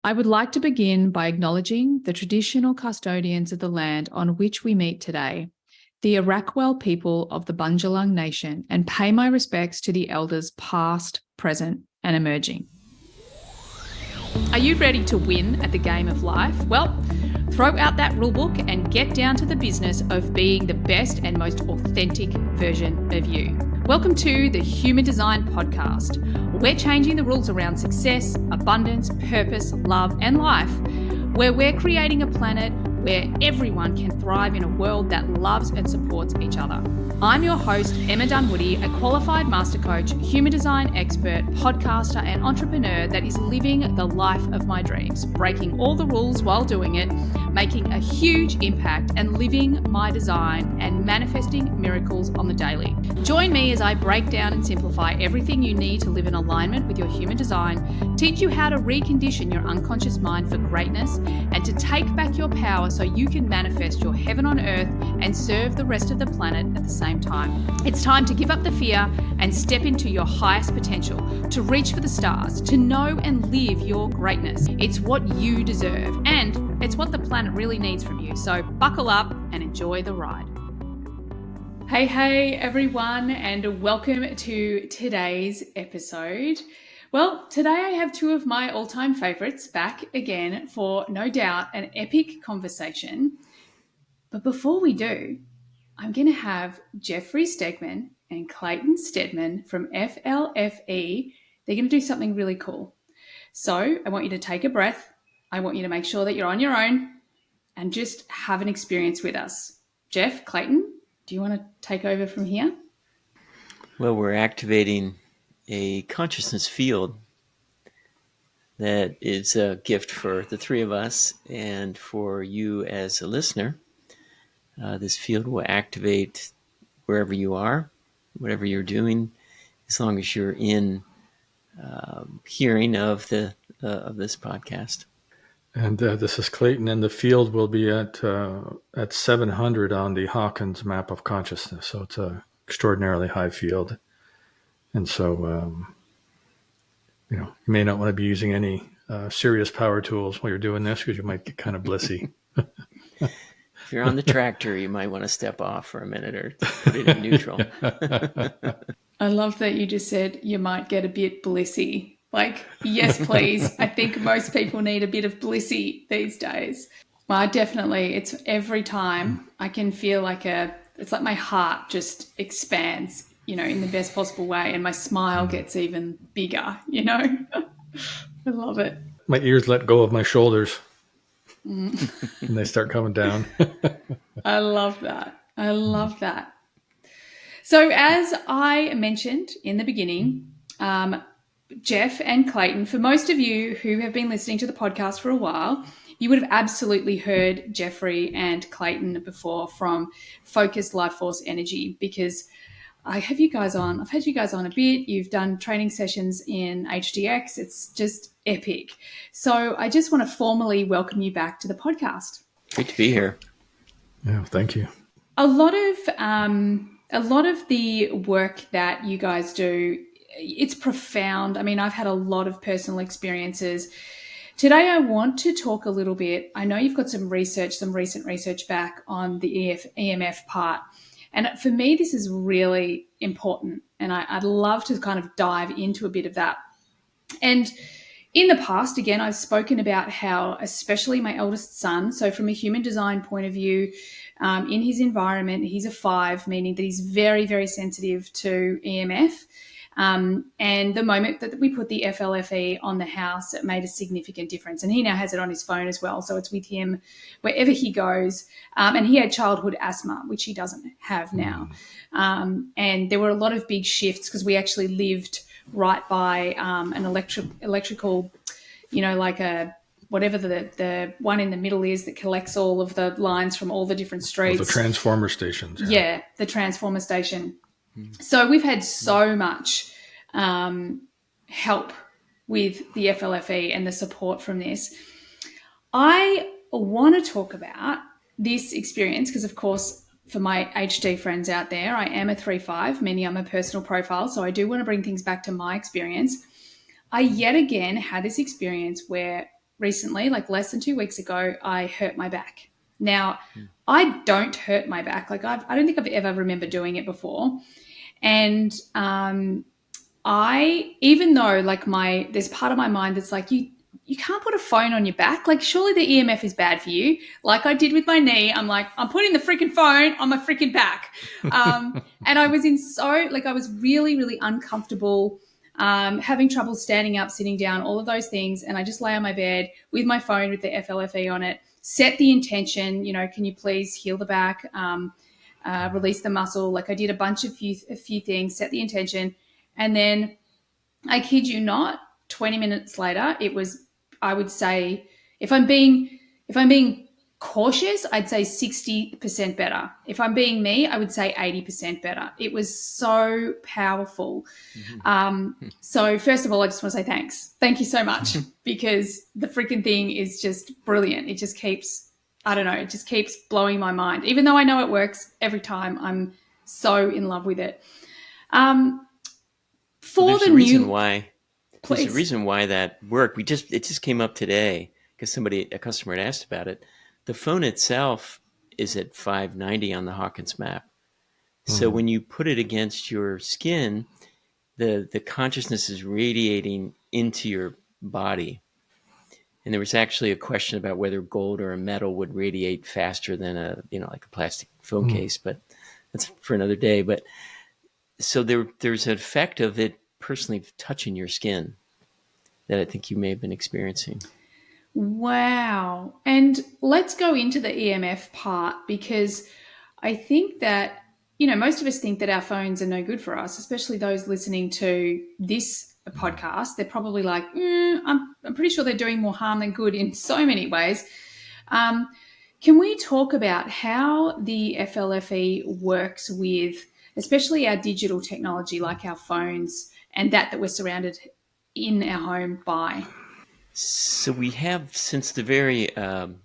I would like to begin by acknowledging the traditional custodians of the land on which we meet today, the Arakwal people of the Bundjalung Nation, and pay my respects to the elders past, present, and emerging. Are you ready to win at the game of life? Well, throw out that rulebook and get down to the business of being the best and most authentic version of you. Welcome to the Human Design Podcast. We're changing the rules around success, abundance, purpose, love, and life, where we're creating a planet where everyone can thrive in a world that loves and supports each other. I'm your host, Emma Dunwoody, a qualified master coach, human design expert, podcaster, and entrepreneur that is living the life of my dreams, breaking all the rules while doing it, making a huge impact, and living my design and manifesting miracles on the daily. Join me as I break down and simplify everything you need to live in alignment with your human design, teach you how to recondition your unconscious mind for greatness, and to take back your power so you can manifest your heaven on earth and serve the rest of the planet at the same time. It's time to give up the fear and step into your highest potential, to reach for the stars, to know and live your greatness. It's what you deserve, and it's what the planet really needs from you. So buckle up and enjoy the ride. Hey everyone, and welcome to today's episode. Well, today I have two of my all-time favorites back again for, no doubt, an epic conversation. But before we do, I'm going to have Jeffrey Stegman and Clayten Stedman from FLFE. They're going to do something really cool. So I want you to take a breath. I want you to make sure that you're on your own and just have an experience with us. Jeff, Clayten, do you want to take over from here? Well, we're activating a consciousness field that is a gift for the three of us and for you as a listener. This field will activate wherever you are, whatever you're doing, as long as you're in hearing of this podcast. And this is Clayten, and the field will be at 700 on the Hawkins map of consciousness. So it's an extraordinarily high field. And so, you may not want to be using any serious power tools while you're doing this because you might get kind of blissy. If you're on the tractor, you might want to step off for a minute or put it in neutral. I love that you just said you might get a bit blissy. Like, yes, please. I think most people need a bit of blissy these days. Well, definitely. It's every time I can feel like it's like my heart just expands, in the best possible way. And my smile gets even bigger, I love it. My ears let go of my shoulders and they start coming down. I love that. So as I mentioned in the beginning, Jeff and Clayten, for most of you who have been listening to the podcast for a while, you would have absolutely heard Jeffrey and Clayten before from Focused Life Force Energy, because I've had you guys on a bit. You've done training sessions in HDX. It's just epic. So I just want to formally welcome you back to the podcast. Great to be here. Yeah, thank you. A lot of the work that you guys do, it's profound. I mean, I've had a lot of personal experiences. Today, I want to talk a little bit. I know you've got some recent research back on the EMF part. And for me, this is really important. And I'd love to kind of dive into a bit of that. And in the past, again, I've spoken about how, especially my eldest son, so from a human design point of view, in his environment, he's a 5, meaning that he's very, very sensitive to EMF. And the moment that we put the FLFE on the house, it made a significant difference. And he now has it on his phone as well. So it's with him wherever he goes. And he had childhood asthma, which he doesn't have now. And there were a lot of big shifts because we actually lived right by an electrical, like a whatever the one in the middle is that collects all of the lines from all the different streets. The transformer stations. Yeah, the transformer station. So we've had so much help with the FLFE and the support from this. I want to talk about this experience because, of course, for my HD friends out there, I am a 3/5, meaning I'm a personal profile. So I do want to bring things back to my experience. I yet again had this experience where recently, like less than 2 weeks ago, I hurt my back. Now, I don't hurt my back. Like I don't think I've ever remember doing it before. And even though like there's part of my mind that's like, you can't put a phone on your back. Like surely the EMF is bad for you. Like I did with my knee. I'm like, I'm putting the freaking phone on my freaking back. And I was I was really, really uncomfortable, having trouble standing up, sitting down, all of those things. And I just lay on my bed with my phone with the FLFE on it, set the intention, can you please heal the back, release the muscle. Like I did a few things, set the intention. And then I kid you not, 20 minutes later, it was, I would say, if I'm being cautious, I'd say 60% better. If I'm being me, I would say 80% better. It was so powerful. So first of all, I just want to say thanks. Thank you so much, because the freaking thing is just brilliant. It just keeps, it just keeps blowing my mind. Even though I know it works every time, I'm so in love with it. There's a reason why that worked. It just came up today because a customer had asked about it. The phone itself is at 590 on the Hawkins map. So when you put it against your skin, the consciousness is radiating into your body. And there was actually a question about whether gold or a metal would radiate faster than like a plastic phone case, but that's for another day. But so there's an effect of it personally touching your skin that I think you may have been experiencing. Wow. And let's go into the EMF part, because I think that, most of us think that our phones are no good for us, especially those listening to this podcast. They're probably like, I'm pretty sure they're doing more harm than good in so many ways. Can we talk about how the FLFE works with, especially our digital technology like our phones and that we're surrounded in our home by? So we have, since the very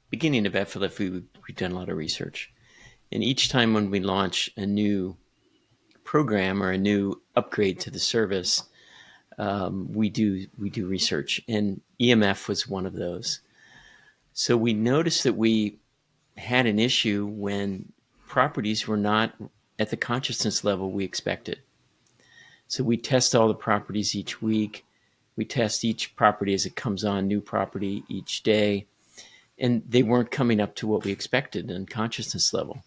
beginning of FLFE, we've done a lot of research. And each time when we launch a new program or a new upgrade to the service, we do research. And EMF was one of those. So we noticed that we had an issue when properties were not at the consciousness level we expected. So we test all the properties each week. We test each property as it comes on, new property each day. And they weren't coming up to what we expected on consciousness level.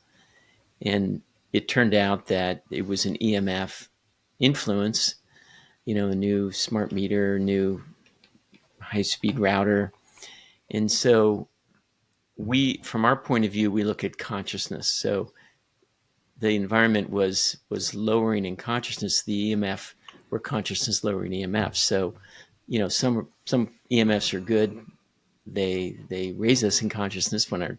And it turned out that it was an EMF influence, a new smart meter, new high-speed router. And so from our point of view, we look at consciousness. So the environment was lowering in consciousness. The EMF were consciousness lowering EMFs. So, some EMFs are good. They raise us in consciousness when our,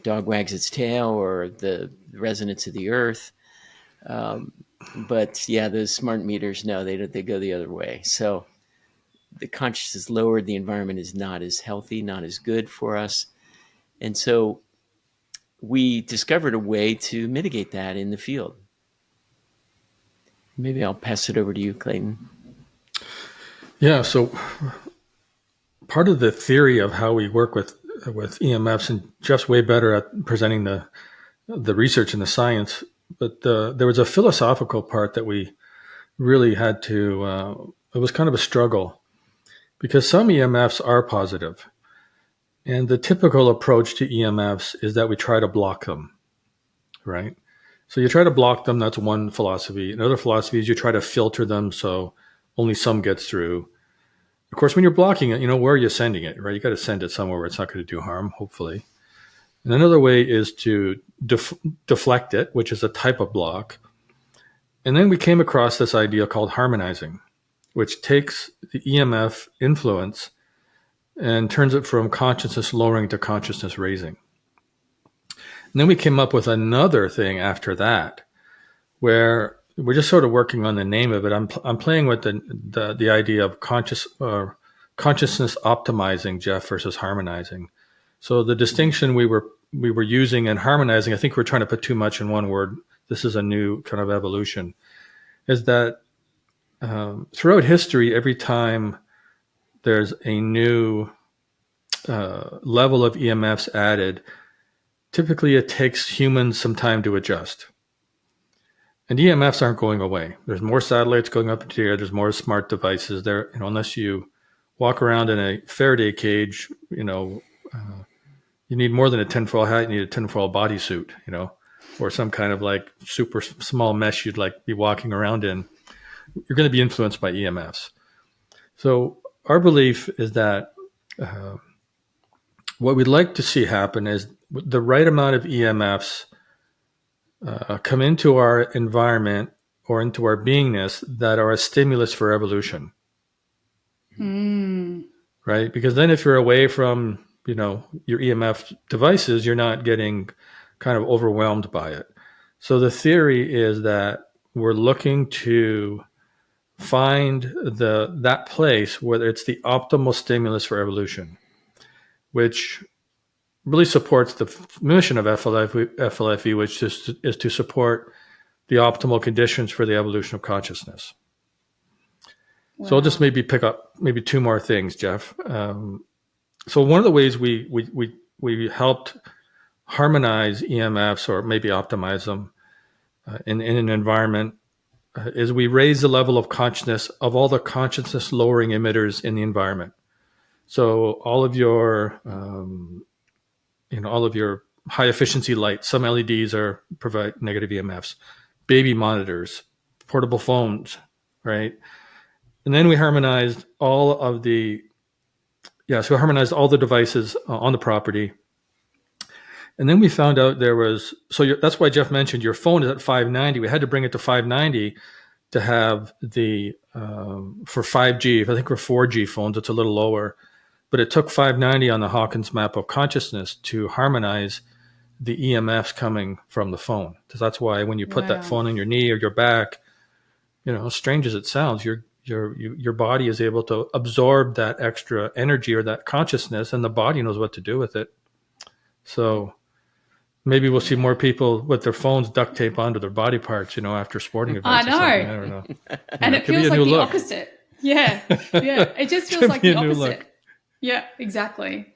dog wags its tail or the resonance of the earth. But those smart meters, no, they go the other way. So the consciousness is lowered. The environment is not as healthy, not as good for us. And so we discovered a way to mitigate that in the field. Maybe I'll pass it over to you, Clayten. Yeah, so part of the theory of how we work with EMFs, and Jeff's way better at presenting the research and the science, but there was a philosophical part that we really had to, it was kind of a struggle, because some EMFs are positive. And the typical approach to EMFs is that we try to block them, right? So you try to block them, that's one philosophy. Another philosophy is you try to filter them so only some gets through. Of course, when you're blocking it, where are you sending it, right? You got to send it somewhere where it's not going to do harm, hopefully. And another way is to deflect it, which is a type of block. And then we came across this idea called harmonizing, which takes the EMF influence and turns it from consciousness lowering to consciousness raising. And then we came up with another thing after that, where we're just sort of working on the name of it. I'm playing with the idea of consciousness optimizing, Jeff, versus harmonizing. So the distinction we were using in harmonizing, I think we're trying to put too much in one word. This is a new kind of evolution. Is that throughout history, every time there's a new level of EMFs added, typically it takes humans some time to adjust. And EMFs aren't going away. There's more satellites going up into the air. There's more smart devices there. Unless you walk around in a Faraday cage, you need more than a tinfoil hat. You need a tinfoil bodysuit, or some kind of like super small mesh you'd like be walking around in. You're going to be influenced by EMFs. So our belief is that what we'd like to see happen is the right amount of EMFs come into our environment or into our beingness that are a stimulus for evolution. Right? Because then if you're away from, your EMF devices, you're not getting kind of overwhelmed by it. So the theory is that we're looking to find that place where it's the optimal stimulus for evolution, which really supports the mission of FLFE, which is to support the optimal conditions for the evolution of consciousness. Wow. So I'll just maybe pick up maybe two more things, Jeff. So one of the ways we helped harmonize EMFs or maybe optimize them in an environment is we raise the level of consciousness of all the consciousness lowering emitters in the environment. So all of your high efficiency lights, some LEDs provide negative EMFs, baby monitors, portable phones, right? And then we harmonized all the devices on the property. And then we found out that's why Jeff mentioned your phone is at 590. We had to bring it to 590 to have for 5G. I think for 4G phones, it's a little lower. But it took 590 on the Hawkins map of consciousness to harmonize the EMFs coming from the phone. Because that's why when you put that phone on your knee or your back, as strange as it sounds, your body is able to absorb that extra energy or that consciousness, and the body knows what to do with it. So maybe we'll see more people with their phones duct tape onto their body parts, after sporting events. I know. I don't know. And it feels like the opposite. Yeah. Yeah. It just feels like the opposite. Yeah, exactly.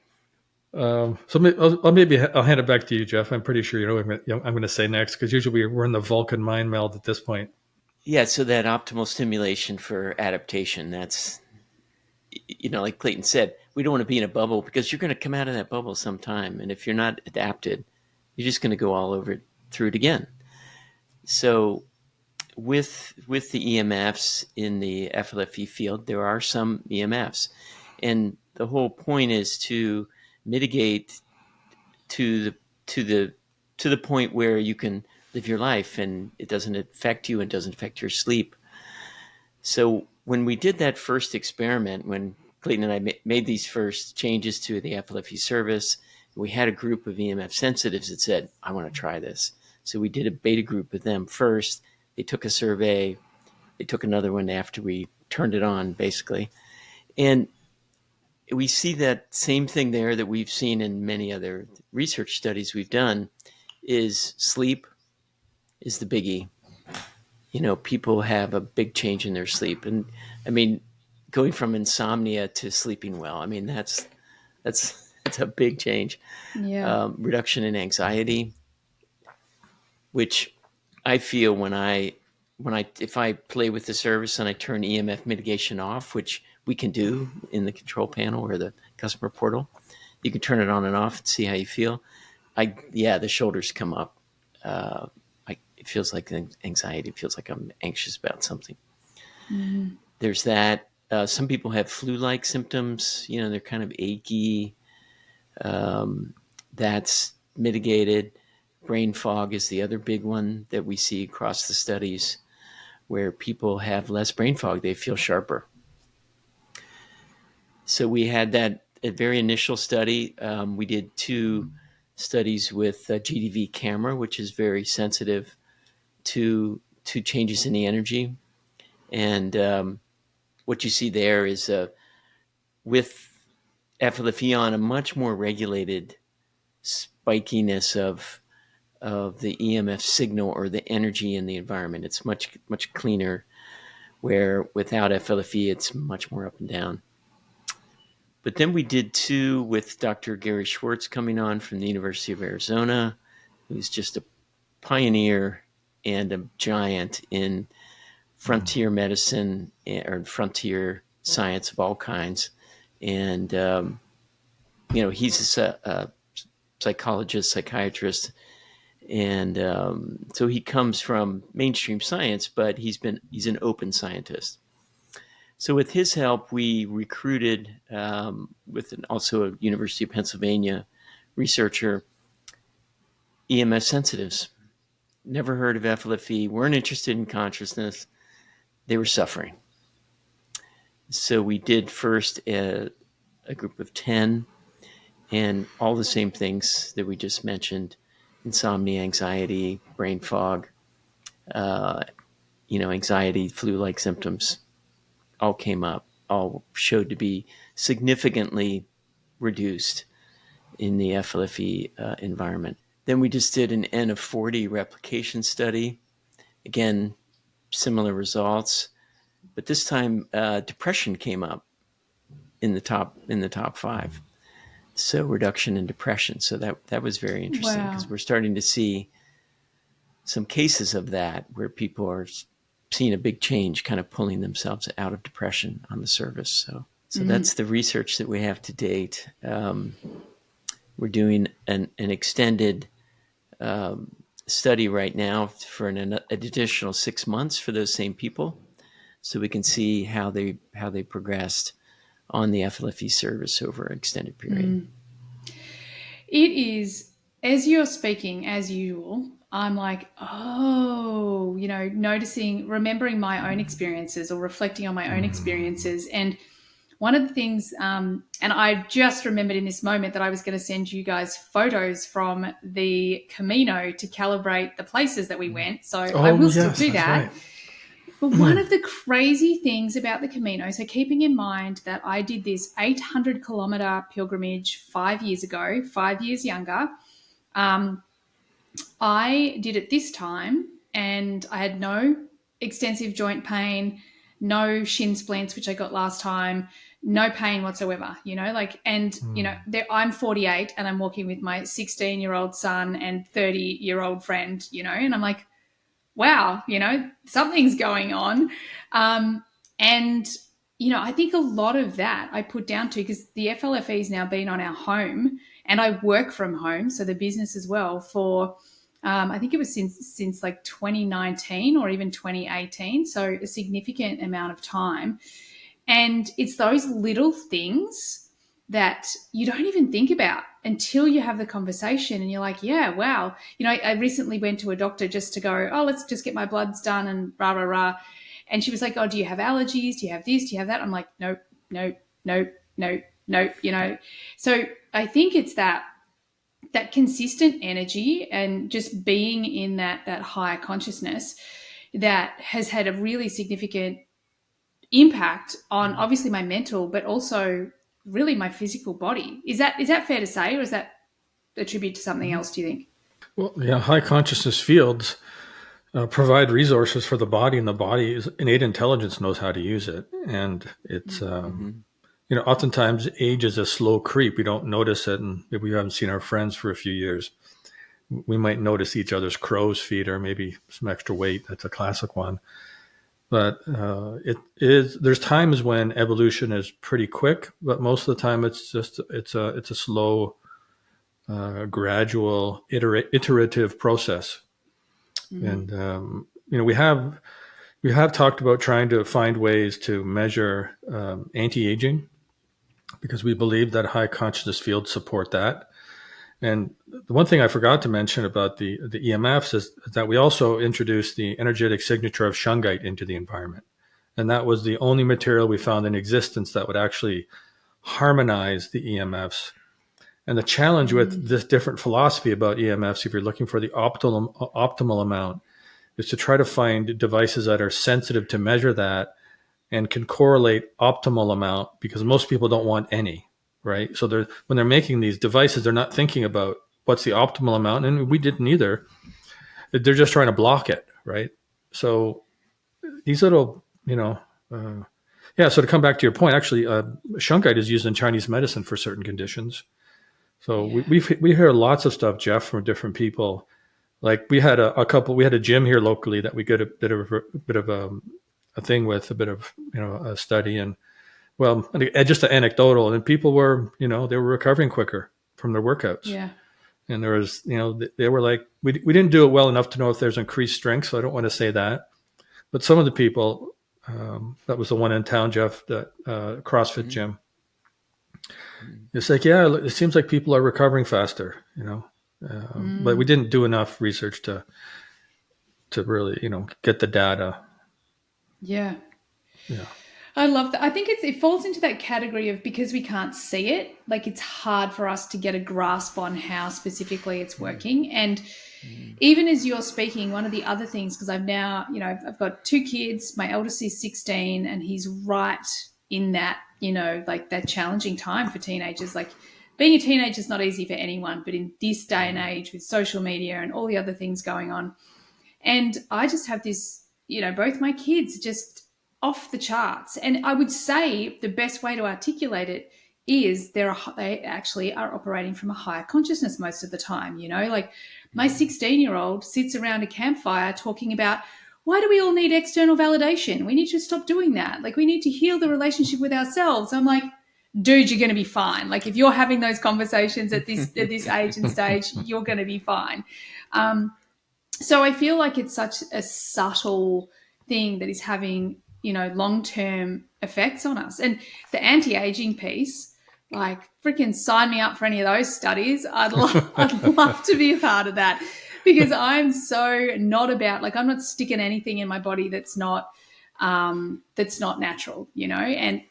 So I'll hand it back to you, Jeff. I'm pretty sure you know what I'm going to say next, because usually we're in the Vulcan mind meld at this point. Yeah, so that optimal stimulation for adaptation, that's, like Clayton said, we don't want to be in a bubble, because you're going to come out of that bubble sometime. And if you're not adapted, you're just going to go all over through it again. So with the EMFs in the FLFE field, there are some EMFs. And the whole point is to mitigate to the point where you can live your life and it doesn't affect you and doesn't affect your sleep. So when we did that first experiment, when Clayton and I made these first changes to the FLFE service, we had a group of EMF sensitives that said, I want to try this. So we did a beta group with them first. They took a survey. They took another one after we turned it on, basically. And we see that same thing there that we've seen in many other research studies we've done, is sleep is the biggie. People have a big change in their sleep. And going from insomnia to sleeping well, that's a big change. Yeah. Reduction in anxiety, which I feel if I play with the service and I turn EMF mitigation off, which we can do in the control panel or the customer portal, you can turn it on and off and see how you feel. The shoulders come up. It feels like anxiety. It feels like I'm anxious about something. Mm-hmm. There's that. Some people have flu-like symptoms. They're kind of achy. That's mitigated. Brain fog is the other big one that we see across the studies, where people have less brain fog. They feel sharper. So we had that a very initial study. We did 2 studies with a GDV camera, which is very sensitive to changes in the energy. And what you see there is with FLFE on, a much more regulated spikiness of the EMF signal or the energy in the environment. It's much, much cleaner, where without FLFE, it's much more up and down. But then we did 2 with Dr. Gary Schwartz coming on from the University of Arizona, who's just a pioneer and a giant in frontier medicine or frontier science of all kinds. And, he's a psychologist, psychiatrist. And so he comes from mainstream science, but he's an open scientist. So with his help, we recruited with also a University of Pennsylvania researcher, EMF sensitives. Never heard of FLFE, weren't interested in consciousness. They were suffering. So we did first a group of 10, and all the same things that we just mentioned: insomnia, anxiety, brain fog, anxiety, flu-like symptoms, all came up, all showed to be significantly reduced in the FLFE environment. Then we just did an N of 40 replication study. Again, similar results, but this time depression came up in the top 5. So reduction in depression. So that was very interesting, because we're starting to see some cases of that where people are seeing a big change, kind of pulling themselves out of depression on the surface. So that's the research that we have to date. We're doing an extended study right now for an additional 6 months for those same people, so we can see how they progressed on the FLFE service over an extended period. It is, as you're speaking, as usual, I'm like, noticing, remembering my own experiences or reflecting on my own experiences. And one of the things, and I just remembered in this moment that I was going to send you guys photos from the Camino to calibrate the places that we went. So I will still do that. Right. But one of the crazy things about the Camino, so keeping in mind that I did this 800-kilometer pilgrimage 5 years ago, 5 years younger, I did it this time and I had no extensive joint pain, no shin splints, which I got last time, no pain whatsoever, I'm 48 and I'm walking with my 16-year-old son and 30-year-old friend, and I'm like, wow, something's going on. And I think a lot of that I put down to, because the FLFE has now been on our home and I work from home, so the business as well, for I think it was since like 2019 or even 2018, so a significant amount of time. And it's those little things that you don't even think about until you have the conversation and you're like, yeah, wow. I recently went to a doctor just to go, let's just get my bloods done and rah, rah, rah. And she was like, do you have allergies? Do you have this? Do you have that? I'm like, nope. So I think it's that consistent energy and just being in that higher consciousness that has had a really significant impact on obviously my mental, but also really my physical body. Is that fair to say, or is that attributed to something else, do you think? Well, yeah, high consciousness fields provide resources for the body, and the body's innate intelligence knows how to use it. And it's, oftentimes age is a slow creep. We don't notice it. And if we haven't seen our friends for a few years, we might notice each other's crow's feet or maybe some extra weight. That's a classic one. But there's times when evolution is pretty quick, but most of the time it's a slow, gradual, iterative process. Mm-hmm. And we have talked about trying to find ways to measure anti-aging, because we believe that high consciousness fields support that. And the one thing I forgot to mention about the EMFs is that we also introduced the energetic signature of shungite into the environment. And that was the only material we found in existence that would actually harmonize the EMFs. And the challenge with this different philosophy about EMFs, if you're looking for the optimal amount, is to try to find devices that are sensitive to measure that and can correlate optimal amount, because most people don't want any. Right. So when they're making these devices, they're not thinking about what's the optimal amount. And we didn't either. They're just trying to block it. Right. So these little, Yeah. So to come back to your point, actually, shungite is used in Chinese medicine for certain conditions. So we hear lots of stuff, Jeff, from different people. Like we had we had a gym here locally that we got a bit of a thing with, a bit of, a study, and well, just anecdotal, and people were, they were recovering quicker from their workouts. Yeah. And there was, they were like, we didn't do it well enough to know if there's increased strength. So I don't want to say that, but some of the people, that was the one in town, Jeff, that CrossFit gym. It's like, yeah, it seems like people are recovering faster, but we didn't do enough research to really, get the data. Yeah. Yeah. I love that. I think it falls into that category of, because we can't see it, like it's hard for us to get a grasp on how specifically it's working. And even as you're speaking, one of the other things, because I've now, I've got 2 kids, my eldest is 16 and he's right in that, like that challenging time for teenagers. Like being a teenager is not easy for anyone, but in this day and age with social media and all the other things going on. And I just have this, both my kids just off the charts. And I would say the best way to articulate it is they actually are operating from a higher consciousness most of the time. Like my 16-year-old sits around a campfire talking about, why do we all need external validation? We need to stop doing that. Like we need to heal the relationship with ourselves. I'm like, dude, you're going to be fine. Like if you're having those conversations at this age and stage, you're going to be fine. So I feel like it's such a subtle thing that is having, long-term effects on us. And the anti-aging piece, like freaking sign me up for any of those studies. I'd love to be a part of that, because I'm so not about, like, I'm not sticking anything in my body that's not natural, and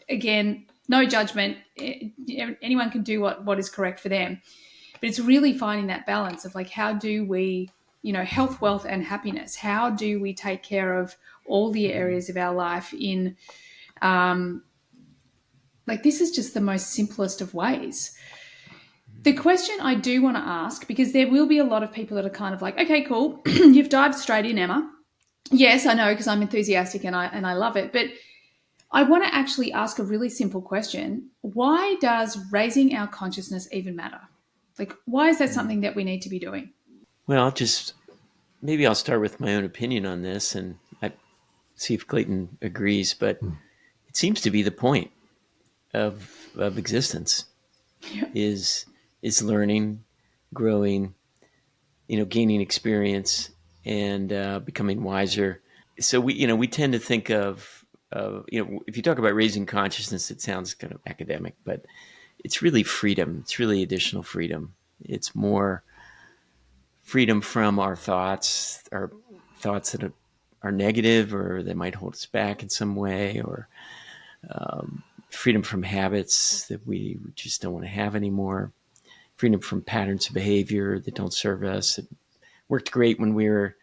again, no judgment. Anyone can do what is correct for them, but it's really finding that balance of like, how do we, health, wealth, and happiness, how do we take care of all the areas of our life in, like, this is just the most simplest of ways. The question I do want to ask, because there will be a lot of people that are kind of like, okay, cool, you've dived straight in, Emma. Yes, I know, because I'm enthusiastic and I love it, but I want to actually ask a really simple question. Why does raising our consciousness even matter? Like, why is that something that we need to be doing? Well, maybe I'll start with my own opinion on this, and I see if Clayton agrees, but it seems to be the point of existence. Yeah. is learning, growing, gaining experience, and becoming wiser. So we tend to think of, if you talk about raising consciousness, it sounds kind of academic, but it's really freedom. It's really additional freedom. It's more freedom from our thoughts that are negative or that might hold us back in some way, or freedom from habits that we just don't want to have anymore, freedom from patterns of behavior that don't serve us. It worked great when we were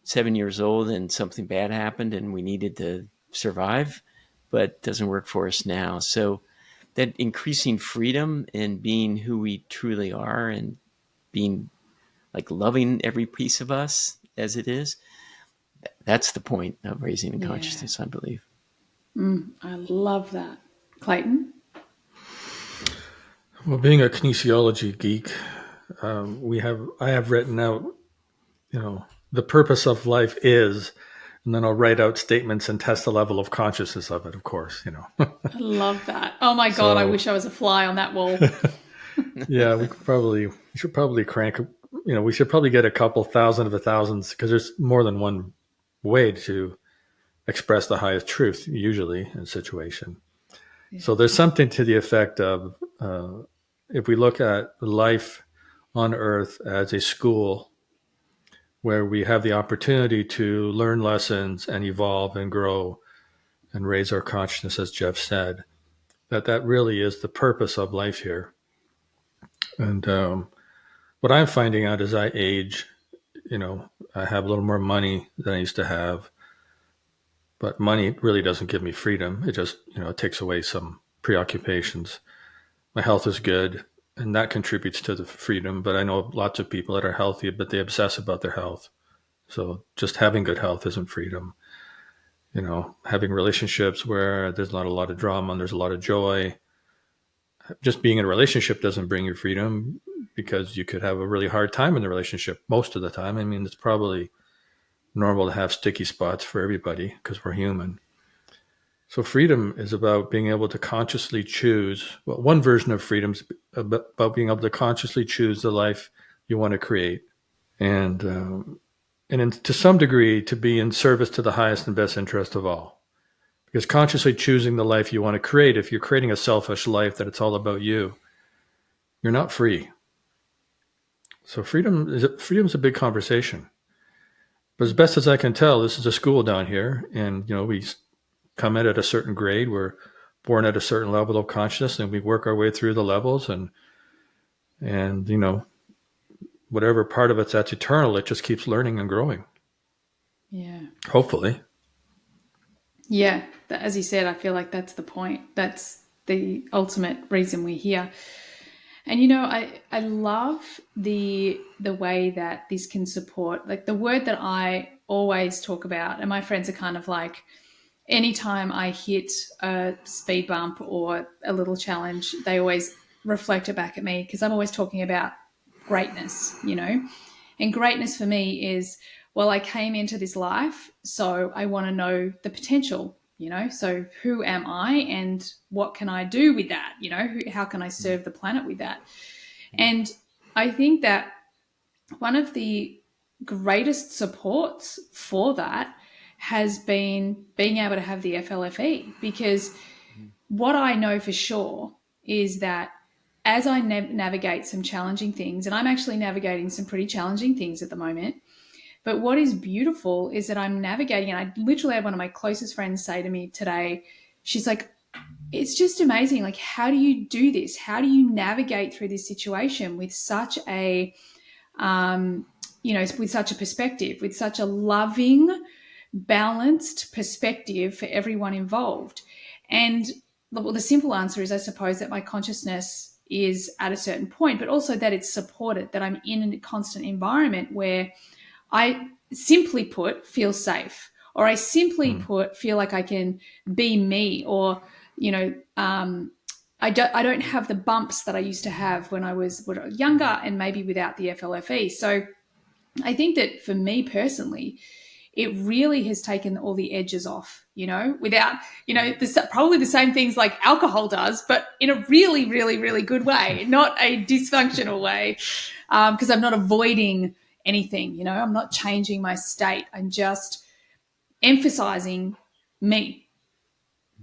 7 years old and something bad happened and we needed to survive, but doesn't work for us now. So that increasing freedom and being who we truly are and being like loving every piece of us as it is, that's the point of raising the consciousness, I believe. I love that. Clayton? Well, being a kinesiology geek, I have written out, the purpose of life is, and then I'll write out statements and test the level of consciousness of it, of course, I love that. Oh my God, I wish I was a fly on that wall. Yeah, we should probably crank, we should probably get a couple thousand of thousands, because there's more than one way to express the highest truth, usually in a situation. Yeah. So there's something to the effect of, if we look at life on Earth as a school where we have the opportunity to learn lessons and evolve and grow and raise our consciousness, as Jeff said, that really is the purpose of life here. And what I'm finding out as I age, I have a little more money than I used to have, but money really doesn't give me freedom. It just, it takes away some preoccupations. My health is good, and that contributes to the freedom. But I know lots of people that are healthy, but they obsess about their health. So just having good health isn't freedom. having relationships where there's not a lot of drama and there's a lot of joy. Just being in a relationship doesn't bring you freedom, because you could have a really hard time in the relationship most of the time. I mean, it's probably normal to have sticky spots for everybody because we're human. So freedom is about being able to consciously choose. Well, one version of freedom is about being able to consciously choose the life you want to create, and to some degree to be in service to the highest and best interest of all. Because consciously choosing the life you want to create, if you're creating a selfish life that it's all about you, you're not free. So freedom's a big conversation. But as best as I can tell, this is a school down here, and we come in at a certain grade. We're born at a certain level of consciousness, and we work our way through the levels, and whatever part of it's that's eternal, it just keeps learning and growing. Yeah. Hopefully. Yeah. As you said, I feel like that's the point. That's the ultimate reason we're here. And I love the way that this can support, like the word that I always talk about, and my friends are kind of like, anytime I hit a speed bump or a little challenge, they always reflect it back at me, because I'm always talking about greatness, and greatness for me is, well, I came into this life, so I want to know the potential, so who am I and what can I do with that? How can I serve the planet with that? And I think that one of the greatest supports for that has been being able to have the FLFE, because what I know for sure is that as I navigate some challenging things, and I'm actually navigating some pretty challenging things at the moment, but what is beautiful is that I'm navigating, and I literally had one of my closest friends say to me today, she's like, it's just amazing. Like, how do you do this? How do you navigate through this situation with such a, with such a perspective, with such a loving, balanced perspective for everyone involved? And the simple answer is, I suppose, that my consciousness is at a certain point, but also that it's supported, that I'm in a constant environment where I simply put feel safe, or I simply put feel like I can be me, or I don't have the bumps that I used to have when I was younger and maybe without the FLFE. So I think that for me personally, it really has taken all the edges off, without, probably the same things like alcohol does, but in a really, really, really good way, not a dysfunctional way, because I'm not avoiding anything, I'm not changing my state. I'm just emphasizing me.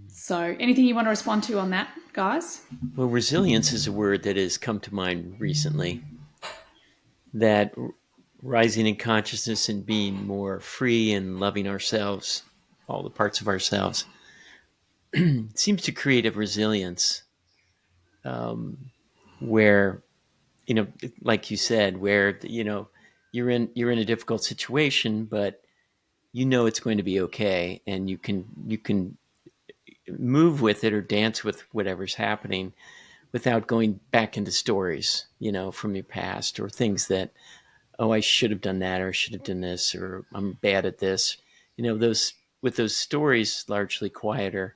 So anything you want to respond to on that, guys? Well, resilience is a word that has come to mind recently, that rising in consciousness and being more free and loving ourselves, all the parts of ourselves, seems to create a resilience where, like you said, where, you're in a difficult situation, but it's going to be okay, and you can move with it or dance with whatever's happening without going back into stories, from your past, or things that, oh, I should have done that, or I should have done this, or I'm bad at this. With those stories largely quieter,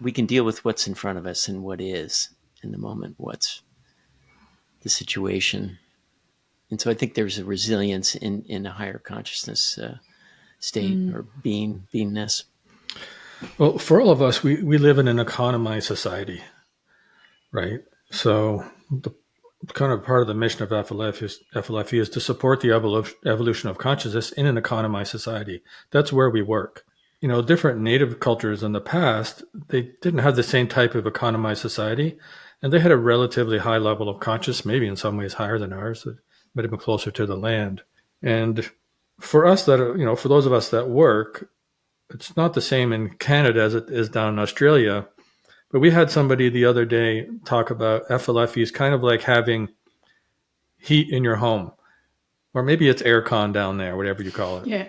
we can deal with what's in front of us and what is in the moment, what's the situation. And so I think there's a resilience in a higher consciousness state or beingness. Well, for all of us, we live in an economized society, right? So the kind of part of the mission of FLFE is to support the evolution of consciousness in an economized society. That's where we work. Different native cultures in the past, they didn't have the same type of economized society, and they had a relatively high level of consciousness, maybe in some ways higher than ours. It might have been closer to the land. And for us for those of us that work, it's not the same in Canada as it is down in Australia. But we had somebody the other day talk about FLFE is kind of like having heat in your home, or maybe it's aircon down there, whatever you call it. Yeah.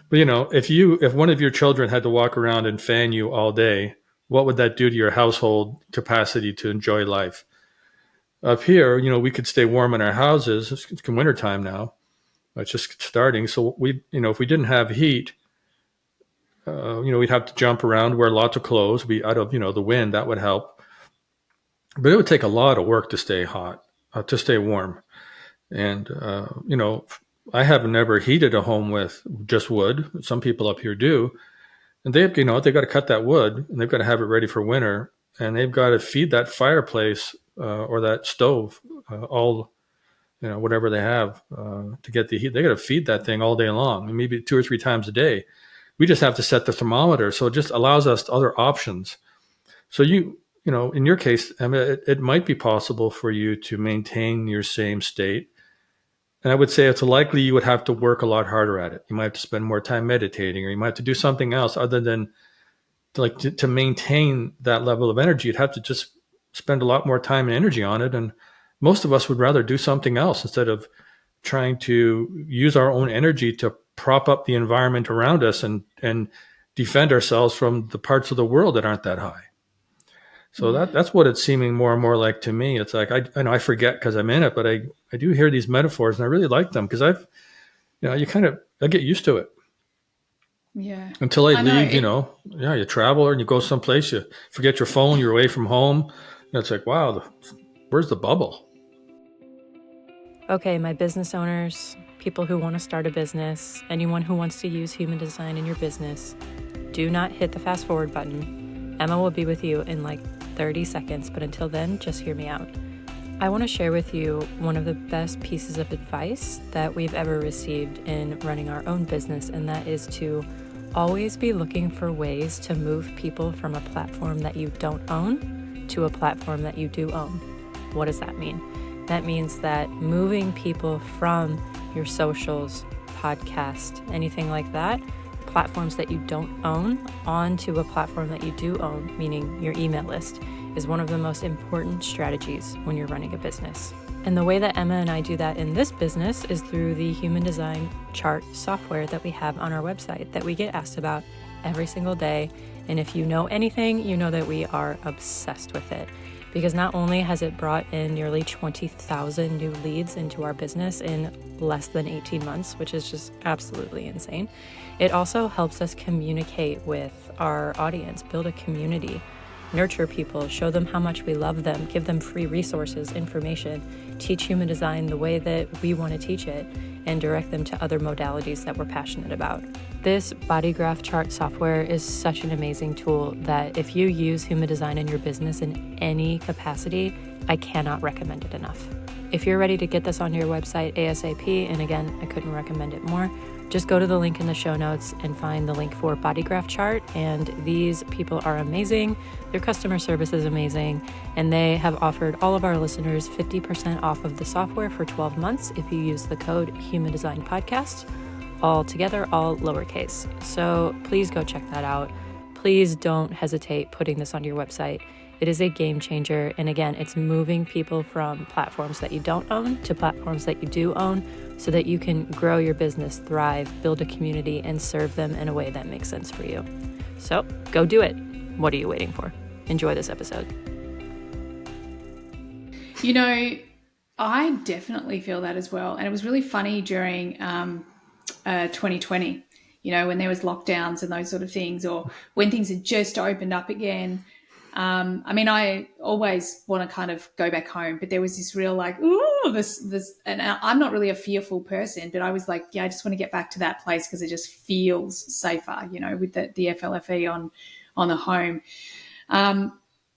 But if one of your children had to walk around and fan you all day, what would that do to your household capacity to enjoy life? Up here, we could stay warm in our houses. It's wintertime now. It's just starting. So if we didn't have heat, we'd have to jump around, wear lots of clothes, be out of, the wind. That would help. But it would take a lot of work to stay hot, to stay warm. And, I have never heated a home with just wood. Some people up here do. And they've got to cut that wood, and they've got to have it ready for winter. And they've got to feed that fireplace or that stove all, whatever they have to get the heat. They got to feed that thing all day long, and maybe 2 or 3 times a day. We just have to set the thermometer. So it just allows us other options. So in your case, Emma, it might be possible for you to maintain your same state. And I would say it's likely you would have to work a lot harder at it. You might have to spend more time meditating, or you might have to do something else other than to maintain that level of energy. You'd have to just spend a lot more time and energy on it. And most of us would rather do something else instead of trying to use our own energy to prop up the environment around us and defend ourselves from the parts of the world that aren't that high. So that's what it's seeming more and more like to me. It's like, I know I forget because I'm in it, but I do hear these metaphors and I really like them because I get used to it. Yeah. Until I leave, you travel and you go someplace, you forget your phone, you're away from home. And it's like, wow, where's the bubble? Okay, my business owners, people who want to start a business, anyone who wants to use human design in your business, do not hit the fast forward button. Emma will be with you in 30 seconds, but until then, just hear me out. I want to share with you one of the best pieces of advice that we've ever received in running our own business, and that is to always be looking for ways to move people from a platform that you don't own to a platform that you do own. What does that mean? That means that moving people from your socials, podcast, anything like that, platforms that you don't own onto a platform that you do own, meaning your email list, is one of the most important strategies when you're running a business. And the way that Emma and I do that in this business is through the human design chart software that we have on our website that we get asked about every single day. And if you know anything, you know that we are obsessed with it, because not only has it brought in nearly 20,000 new leads into our business in less than 18 months, which is just absolutely insane, it also helps us communicate with our audience, build a community, nurture people, show them how much we love them, give them free resources, information, teach human design the way that we want to teach it, and direct them to other modalities that we're passionate about. This BodyGraph chart software is such an amazing tool that if you use human design in your business in any capacity, I cannot recommend it enough. If you're ready to get this on your website ASAP, and again, I couldn't recommend it more, just go to the link in the show notes and find the link for BodyGraph chart. And these people are amazing. Their customer service is amazing. And they have offered all of our listeners 50% off of the software for 12 months if you use the code Human Design Podcast, all together, all lowercase. So please go check that out. Please don't hesitate putting this on your website. It is a game changer. And again, it's moving people from platforms that you don't own to platforms that you do own so that you can grow your business, thrive, build a community, and serve them in a way that makes sense for you. So go do it. What are you waiting for? Enjoy this episode. I definitely feel that as well. And it was really funny during 2020, when there was lockdowns and those sort of things, or when things had just opened up again. I always want to kind of go back home, but there was this real this, and I'm not really a fearful person, but I was like, yeah, I just want to get back to that place because it just feels safer, with the FLFE on the home.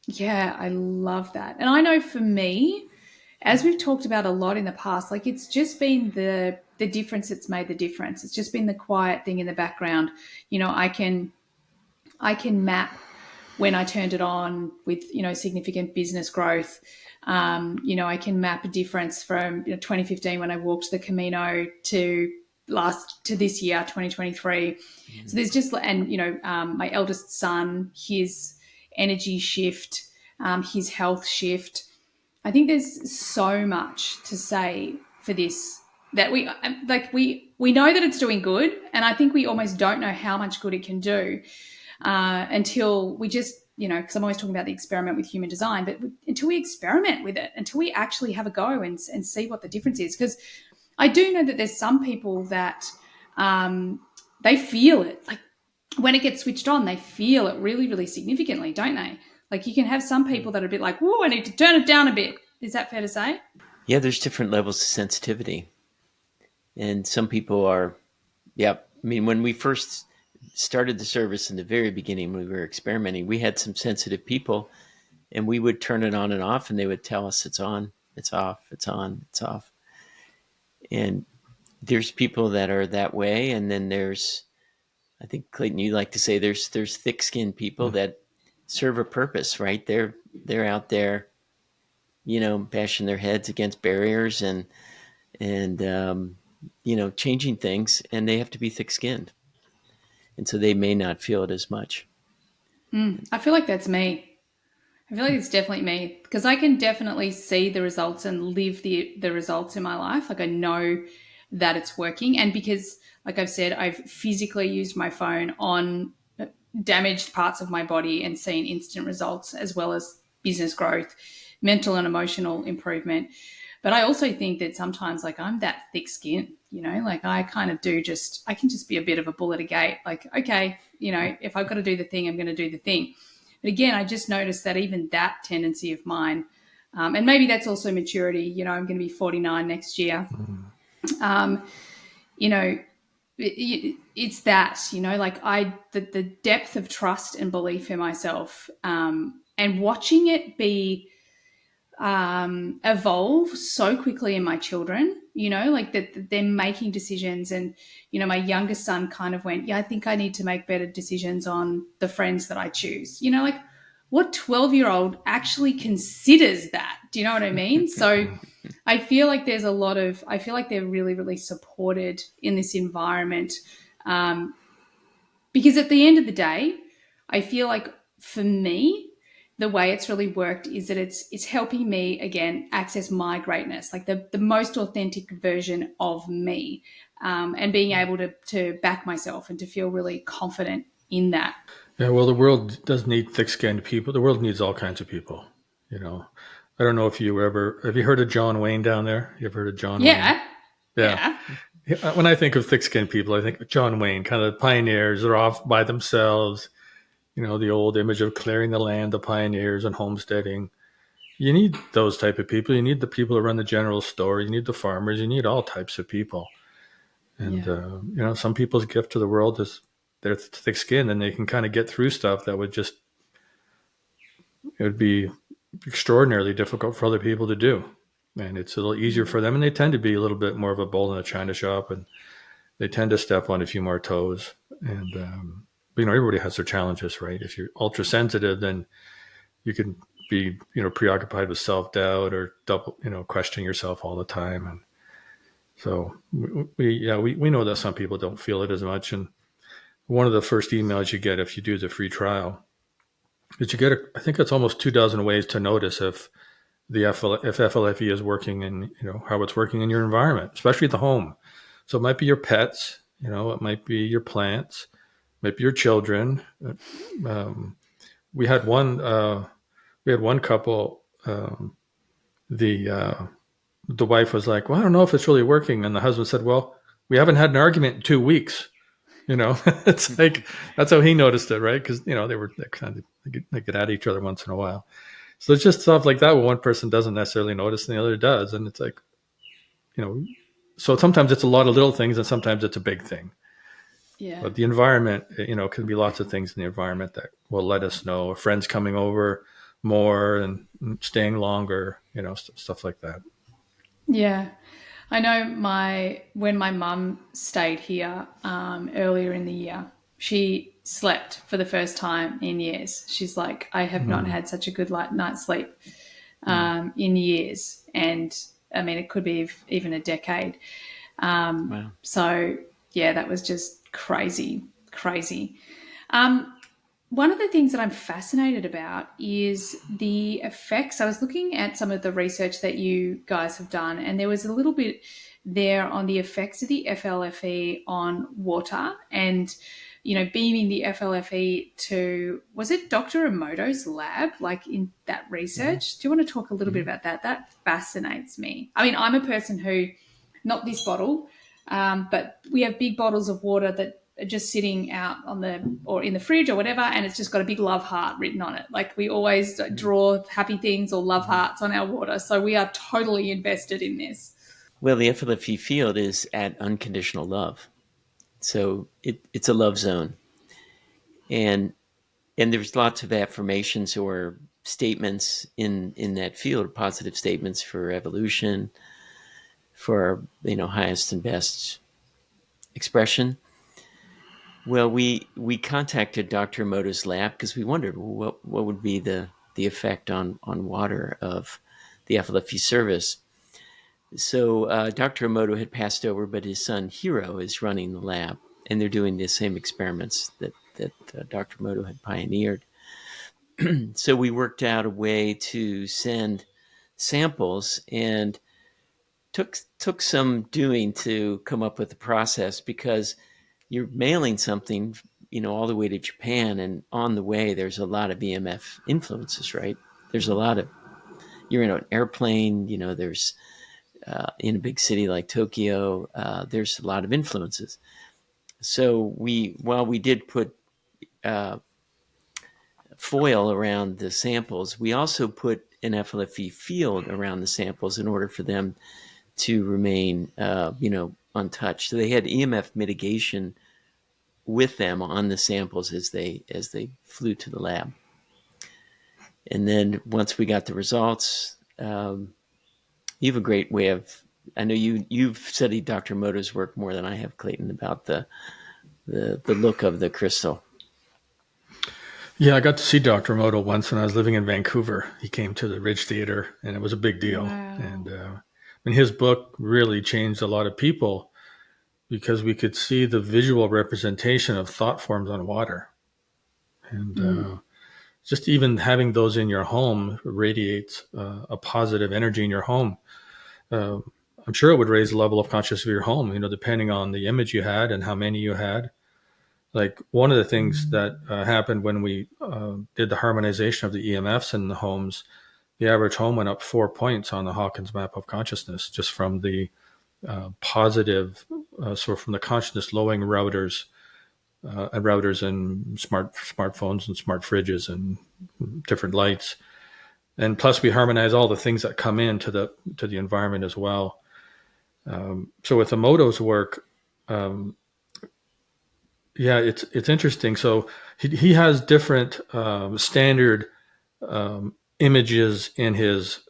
Yeah, I love that. And I know for me, as we've talked about a lot in the past, it's just been the difference that's made the difference. It's just been the quiet thing in the background. I can map when I turned it on with, significant business growth. I can map a difference from 2015 when I walked the Camino to this year, 2023. Mm-hmm. So there's just, and, my eldest son, his energy shift, his health shift. I think there's so much to say for this that we know that it's doing good. And I think we almost don't know how much good it can do. Until we just, because I'm always talking about the experiment with human design, but until we experiment with it, until we actually have a go and see what the difference is. Because I do know that there's some people that they feel it, when it gets switched on, they feel it really, really significantly, don't they? Like you can have some people that are a bit like, whoa, I need to turn it down a bit. Is that fair to say? Yeah, there's different levels of sensitivity. And some people are, yeah. I mean, when we first started the service in the very beginning, when we were experimenting, we had some sensitive people, and we would turn it on and off, and they would tell us it's on, it's off, it's on, it's off. And there's people that are that way, and then there's, I think, Clayten, you like to say there's thick-skinned people that serve a purpose, right? They're out there, bashing their heads against barriers and changing things, and they have to be thick-skinned, and so they may not feel it as much. I feel like that's me. I feel like it's definitely me because I can definitely see the results and live the results in my life. Like I know that it's working. And because, like I've said, I've physically used my phone on damaged parts of my body and seen instant results as well as business growth, mental and emotional improvement. But I also think that sometimes like I'm that thick skin, like I kind of I can just be a bit of a bull at a gate. Like, okay, if I've got to do the thing, I'm going to do the thing. But again, I just noticed that even that tendency of mine, and maybe that's also maturity, I'm going to be 49 next year. It's that, like the depth of trust and belief in myself, and watching it be evolve so quickly in my children, like that they're making decisions. And, my youngest son kind of went, yeah, I think I need to make better decisions on the friends that I choose. Like what 12-year-old actually considers that? Do you know what I mean? So I feel like I feel like they're really, really supported in this environment. Because at the end of the day, I feel like for me, the way it's really worked is that it's helping me again access my greatness, like the most authentic version of me, and being able to back myself and to feel really confident in that. Yeah, well, the world does need thick-skinned people. The world needs all kinds of people. I don't know if have you heard of John Wayne down there? You ever heard of John Wayne? Yeah. When I think of thick-skinned people, I think of John Wayne, kind of the pioneers. They're off by themselves. The old image of clearing the land, the pioneers and homesteading. You need those type of people. You need the people who run the general store. You need the farmers. You need all types of people. And, some people's gift to the world is they're thick-skinned and they can kind of get through stuff that it would be extraordinarily difficult for other people to do. And it's a little easier for them. And they tend to be a little bit more of a bull in a china shop, and they tend to step on a few more toes. And, everybody has their challenges, right? If you're ultra sensitive, then you can be, preoccupied with self-doubt or questioning yourself all the time. And so we know that some people don't feel it as much. And one of the first emails you get if you do the free trial is you get, I think it's almost 24 ways to notice if FLFE is working and, how it's working in your environment, especially the home. So it might be your pets, it might be your plants, it might be your children. We had one couple, the wife was like, well, I don't know if it's really working. And the husband said, well, we haven't had an argument in 2 weeks. It's like, that's how he noticed it. Right. Cause they get at each other once in a while. So it's just stuff like that where one person doesn't necessarily notice and the other does. And it's like, so sometimes it's a lot of little things and sometimes it's a big thing. Yeah. But the environment, can be lots of things in the environment that will let us know. Friends coming over more and staying longer, stuff like that. Yeah. I know when my mum stayed here earlier in the year, she slept for the first time in years. She's like, I have not had such a good night's sleep in years. And I mean, it could be even a decade. Wow. So yeah, that was just crazy. One of the things that I'm fascinated about is the effects. I was looking at some of the research that you guys have done, and there was a little bit there on the effects of the FLFE on water and, beaming the FLFE to, was it Dr. Emoto's lab, like in that research? Do you want to talk a little bit about that? That fascinates me. I mean, I'm a person who, not this bottle, but we have big bottles of water that just sitting out on or in the fridge or whatever, and it's just got a big love heart written on it. Like we always draw happy things or love hearts on our water. So we are totally invested in this. Well, the FLFE field is at unconditional love. So it's a love zone. And there's lots of affirmations or statements in that field, positive statements for evolution, for highest and best expression. Well, we contacted Dr. Emoto's lab because we wondered what would be the effect on water of the FLFE service. So Dr. Emoto had passed over, but his son Hiro is running the lab, and they're doing the same experiments that Dr. Emoto had pioneered. So we worked out a way to send samples, and took some doing to come up with the process, because you're mailing something, all the way to Japan, and on the way there's a lot of EMF influences, right? There's a lot of, you're in an airplane, there's in a big city like Tokyo, there's a lot of influences. So while we did put foil around the samples, we also put an FLFE field around the samples in order for them to remain, untouched. So they had EMF mitigation with them on the samples as they flew to the lab. And then once we got the results, you have a great way of, I know you've studied Dr. Emoto's work more than I have, Clayton, about the look of the crystal. Yeah, I got to see Dr. Emoto once when I was living in Vancouver. He came to the Ridge Theater, and it was a big deal. Wow. And his book really changed a lot of people, because we could see the visual representation of thought forms on water. And just even having those in your home radiates a positive energy in your home. I'm sure it would raise the level of consciousness of your home, depending on the image you had and how many you had. Like one of the things that happened when we did the harmonization of the EMFs in the homes, the average home went up 4 points on the Hawkins map of consciousness, just from the positive, from the consciousness lowering routers and smartphones and smart fridges and different lights. And plus we harmonize all the things that come into the environment as well. So with Emoto's work, it's interesting. So he has different standard images in his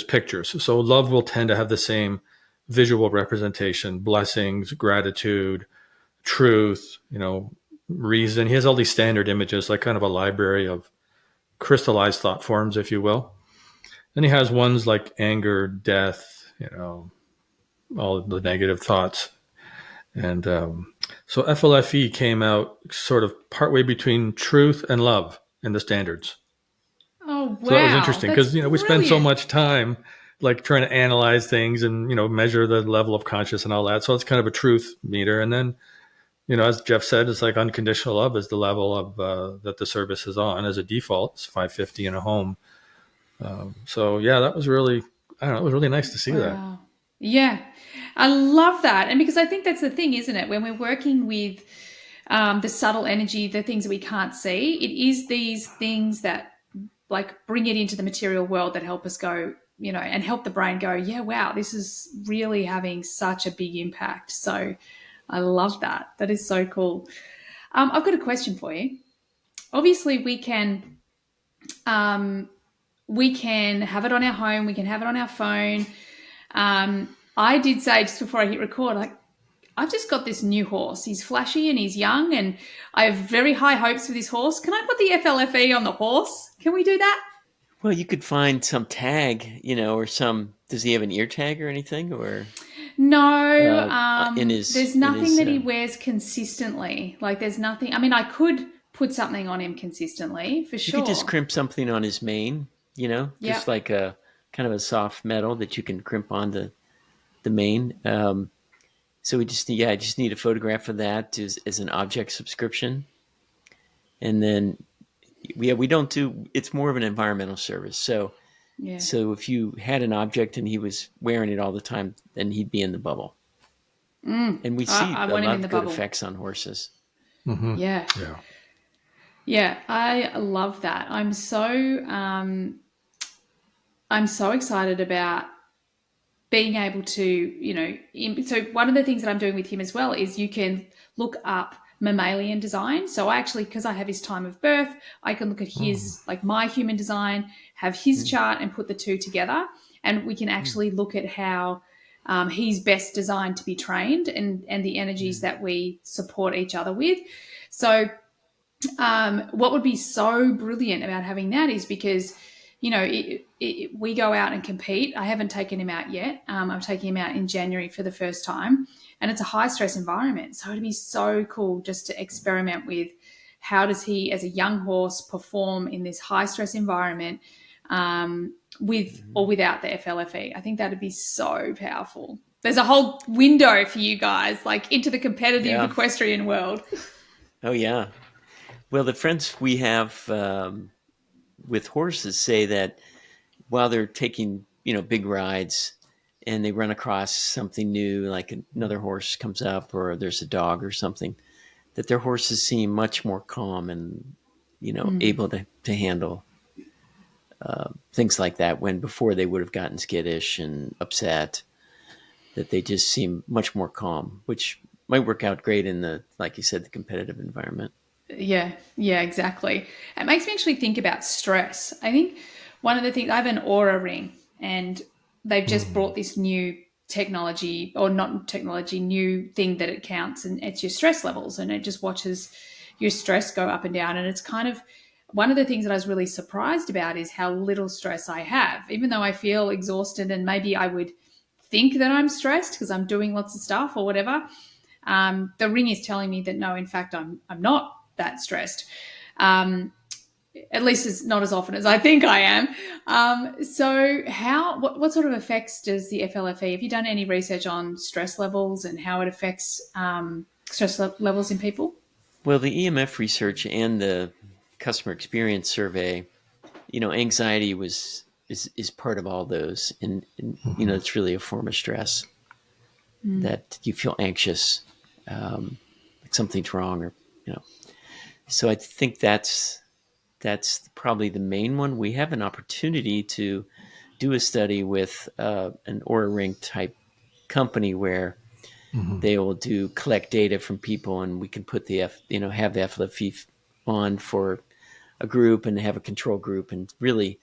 pictures. So love will tend to have the same visual representation: blessings, gratitude, truth, reason. He has all these standard images, like kind of a library of crystallized thought forms, if you will. Then he has ones like anger, death, all the negative thoughts. And so FLFE came out sort of partway between truth and love in the standards. Oh, wow. So that was interesting, because, we spend so brilliant. much time like trying to analyze things and, measure the level of consciousness and all that. So it's kind of a truth meter. And then, as Jeff said, it's like unconditional love is the level of that the service is on as a default. It's 550 in a home. So yeah, that was really, it was really nice to see that. Yeah, I love that. And because I think that's the thing, isn't it? When we're working with the subtle energy, the things that we can't see, it is these things that like bring it into the material world that help us go, and help the brain go, yeah, wow, this is really having such a big impact. So I love that. That is so cool. I've got a question for you. Obviously, we can have it on our home. We can have it on our phone. I did say just before I hit record, like, I've just got this new horse. He's flashy and he's young, and I have very high hopes for this horse. Can I put the FLFE on the horse? Can we do that? Well, you could find some tag, or some. Does he have an ear tag or anything, or? No, there's nothing that he wears. wears consistently. Like, there's nothing. I mean, I could put something on him consistently for sure. You could just crimp something on his mane, just like a kind of a soft metal that you can crimp on the mane. So we just need a photograph of that as an object subscription, and then we don't do. It's more of an environmental service. So if you had an object and he was wearing it all the time, then he'd be in the bubble. And we see a lot of good effects on horses. Mm-hmm. Yeah. Yeah. Yeah, I love that. I'm so excited about being able to, so one of the things that I'm doing with him as well is you can look up mammalian design. So I actually, because I have his time of birth, I can look at Mm. his, like my human design, have his chart and put the two together. And we can actually look at how he's best designed to be trained and the energies that we support each other with. So what would be so brilliant about having that is because, we go out and compete. I haven't taken him out yet. I'm taking him out in January for the first time, and it's a high stress environment. So it'd be so cool just to experiment with how does he, as a young horse, perform in this high stress environment with or without the FLFE. I think that'd be so powerful. There's a whole window for you guys, like into the competitive equestrian world. Oh, yeah. Well, the friends we have with horses say that while they're taking, big rides and they run across something new, like another horse comes up or there's a dog or something, that their horses seem much more calm and, able to handle things like that when before they would have gotten skittish and upset, that they just seem much more calm, which might work out great in the, like you said, the competitive environment. Yeah, exactly. It makes me actually think about stress. I think one of the things, I have an aura ring, and they've just brought this new technology, or not technology, new thing that it counts, and it's your stress levels, and it just watches your stress go up and down. And it's kind of one of the things that I was really surprised about is how little stress I have, even though I feel exhausted, and maybe I would think that I'm stressed because I'm doing lots of stuff or whatever. The ring is telling me that no, in fact, I'm not that stressed. At least it's not as often as I think I am. So what sort of effects does the FLFE, have you done any research on stress levels and how it affects levels in people? Well, the EMF research and the customer experience survey, anxiety is part of all those, and it's really a form of stress that you feel anxious, like something's wrong, or So I think that's probably the main one. We have an opportunity to do a study with an Aura Ring type company where they will collect data from people, and we can put have the FLFE on for a group and have a control group, and really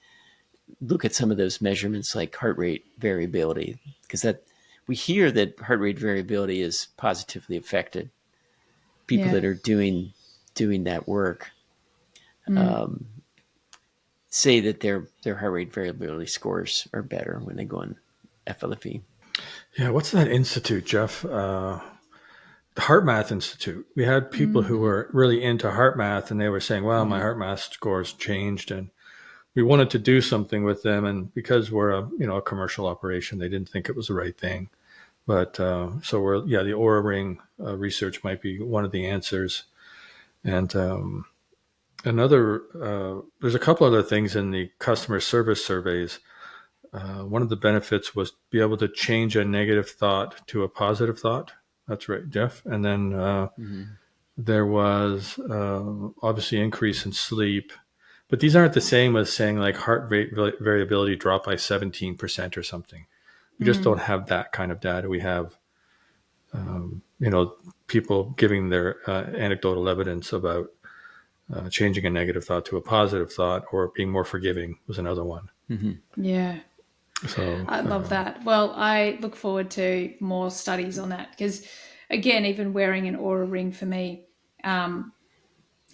look at some of those measurements like heart rate variability, because that we hear that heart rate variability is positively affected. People that are doing that work say that their heart rate variability scores are better when they go on FLFE. Yeah. What's that institute, Jeff? The Heart Math Institute. We had people who were really into heart math, and they were saying, "Well, my heart math scores changed," and we wanted to do something with them. And because we're a commercial operation, they didn't think it was the right thing. But so the Aura Ring research might be one of the answers. And there's a couple other things in the customer service surveys. One of the benefits was be able to change a negative thought to a positive thought. That's right, Jeff. And then there was obviously increase in sleep. But these aren't the same as saying like heart rate variability dropped by 17% or something. We just don't have that kind of data. We have, people giving their anecdotal evidence about changing a negative thought to a positive thought, or being more forgiving was another one. Yeah. So I love that. Well, I look forward to more studies on that because, again, even wearing an Aura ring for me, I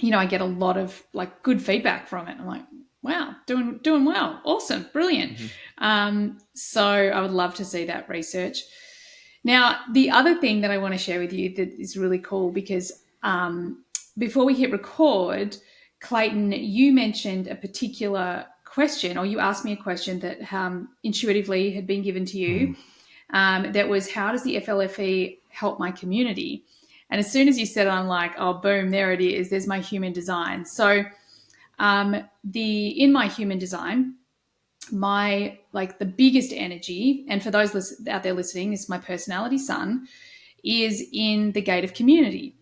get a lot of like good feedback from it. I'm like, wow, doing well, awesome, brilliant. So I would love to see that research. Now, the other thing that I want to share with you that is really cool because before we hit record, Clayton, you mentioned a particular question, or you asked me a question that intuitively had been given to you. That was, how does the FLFE help my community? And as soon as you said it, I'm like, oh, boom, there it is. There's my human design. So in my human design, the biggest energy, and for those out there listening, this is my personality sun, is in the gate of community.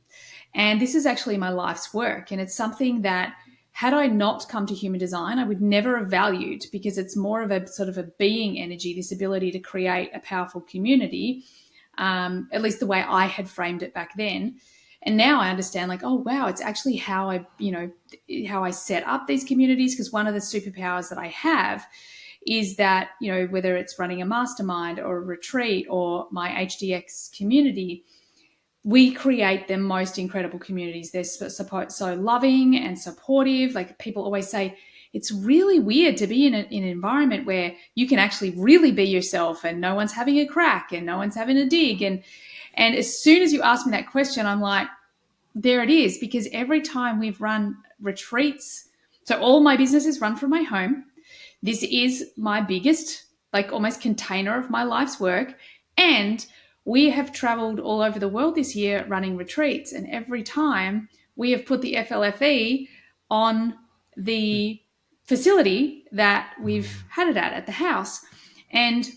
And this is actually my life's work. And it's something that, had I not come to human design, I would never have valued, because it's more of a sort of a being energy, this ability to create a powerful community, at least the way I had framed it back then. And now I understand, like, oh, wow, it's actually how I set up these communities. Because one of the superpowers that I have is that, whether it's running a mastermind or a retreat or my HDX community, we create the most incredible communities. They're so loving and supportive. Like, people always say, it's really weird to be in an environment where you can actually really be yourself and no one's having a crack and no one's having a dig. And as soon as you ask me that question, I'm like, there it is. Because every time we've run retreats, so all my businesses run from my home. This is my biggest, like, almost container of my life's work. And we have traveled all over the world this year running retreats. And every time we have put the FLFE on the facility that we've had it at the house. And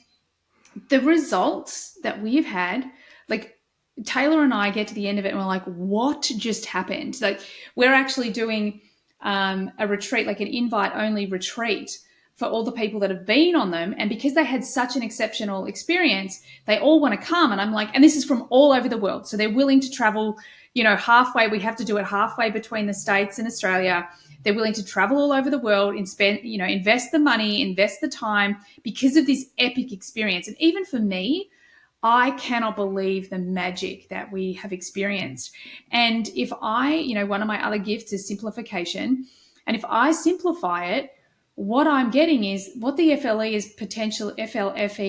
the results that we've had, like, Taylor and I get to the end of it and we're like, what just happened? Like, we're actually doing a retreat, like an invite-only retreat for all the people that have been on them. And because they had such an exceptional experience, they all want to come. And I'm like, and this is from all over the world. So they're willing to travel, halfway. We have to do it halfway between the States and Australia. They're willing to travel all over the world and spend, invest the money, invest the time, because of this epic experience. And even for me, I cannot believe the magic that we have experienced. And if one of my other gifts is simplification. And if I simplify it, what I'm getting is what the FLFE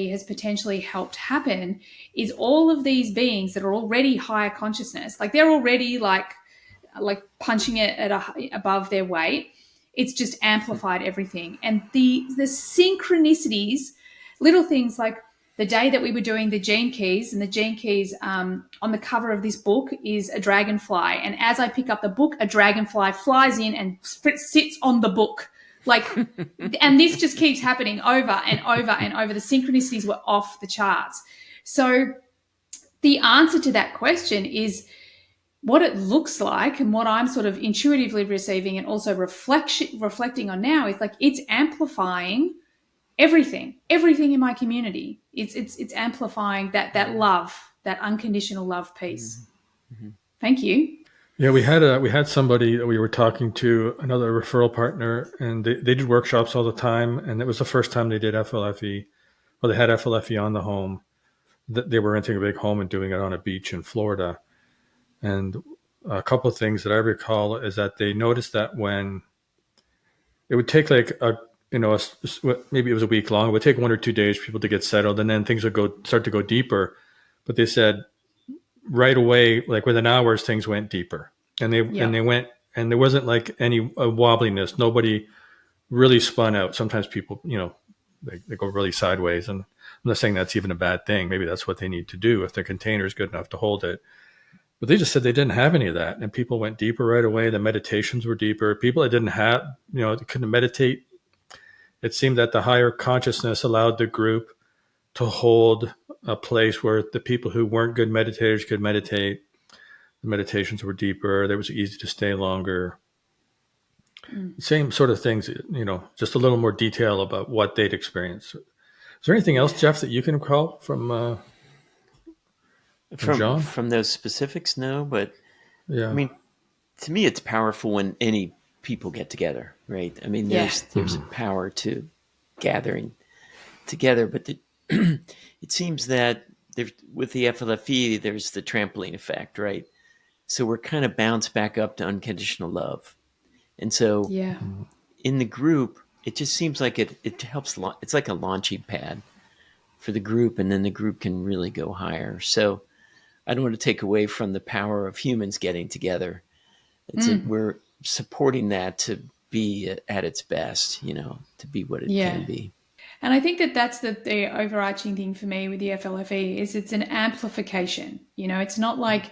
has potentially helped happen is all of these beings that are already higher consciousness, like they're already like punching it above their weight. It's just amplified everything. And the synchronicities, little things like the day that we were doing the gene keys, and the gene keys on the cover of this book is a dragonfly. And as I pick up the book, a dragonfly flies in and sits on the book. And this just keeps happening over and over and over. The synchronicities were off the charts. So the answer to that question is, what it looks like, and what I'm sort of intuitively receiving and also reflecting on now, is like, it's amplifying everything in my community. It's amplifying that love, that unconditional love piece. Mm-hmm. Thank you. Yeah, we had somebody that we were talking to, another referral partner, and they did workshops all the time, and it was the first time they did FLFE. Well, they had FLFE on the home. They were renting a big home and doing it on a beach in Florida. And a couple of things that I recall is that they noticed that when it would take maybe it was a week long, it would take 1 or 2 days for people to get settled, and then things would start to go deeper. But they said right away, like within hours, things went deeper, and they went, and there wasn't like any wobbliness. Nobody really spun out. Sometimes people, they go really sideways, and I'm not saying that's even a bad thing. Maybe that's what they need to do if their container is good enough to hold it. But they just said they didn't have any of that, and people went deeper right away. The meditations were deeper. People that didn't have, they couldn't meditate. It seemed that the higher consciousness allowed the group to hold a place where the people who weren't good meditators could meditate. The meditations were deeper. It was easy to stay longer. Same sort of things, just a little more detail about what they'd experienced. Is there anything else, Jeff, that you can recall from John? From those specifics? No, but yeah. I mean, to me, it's powerful when any people get together, right? I mean, there's a power to gathering together, but it seems that with the FLFE, there's the trampoline effect, right? So we're kind of bounced back up to unconditional love. And so in the group, it just seems like it helps. It's like a launching pad for the group, and then the group can really go higher. So I don't want to take away from the power of humans getting together. We're supporting that to be at its best, to be what it can be. And I think that's the overarching thing for me with the FLFE is it's an amplification. It's not like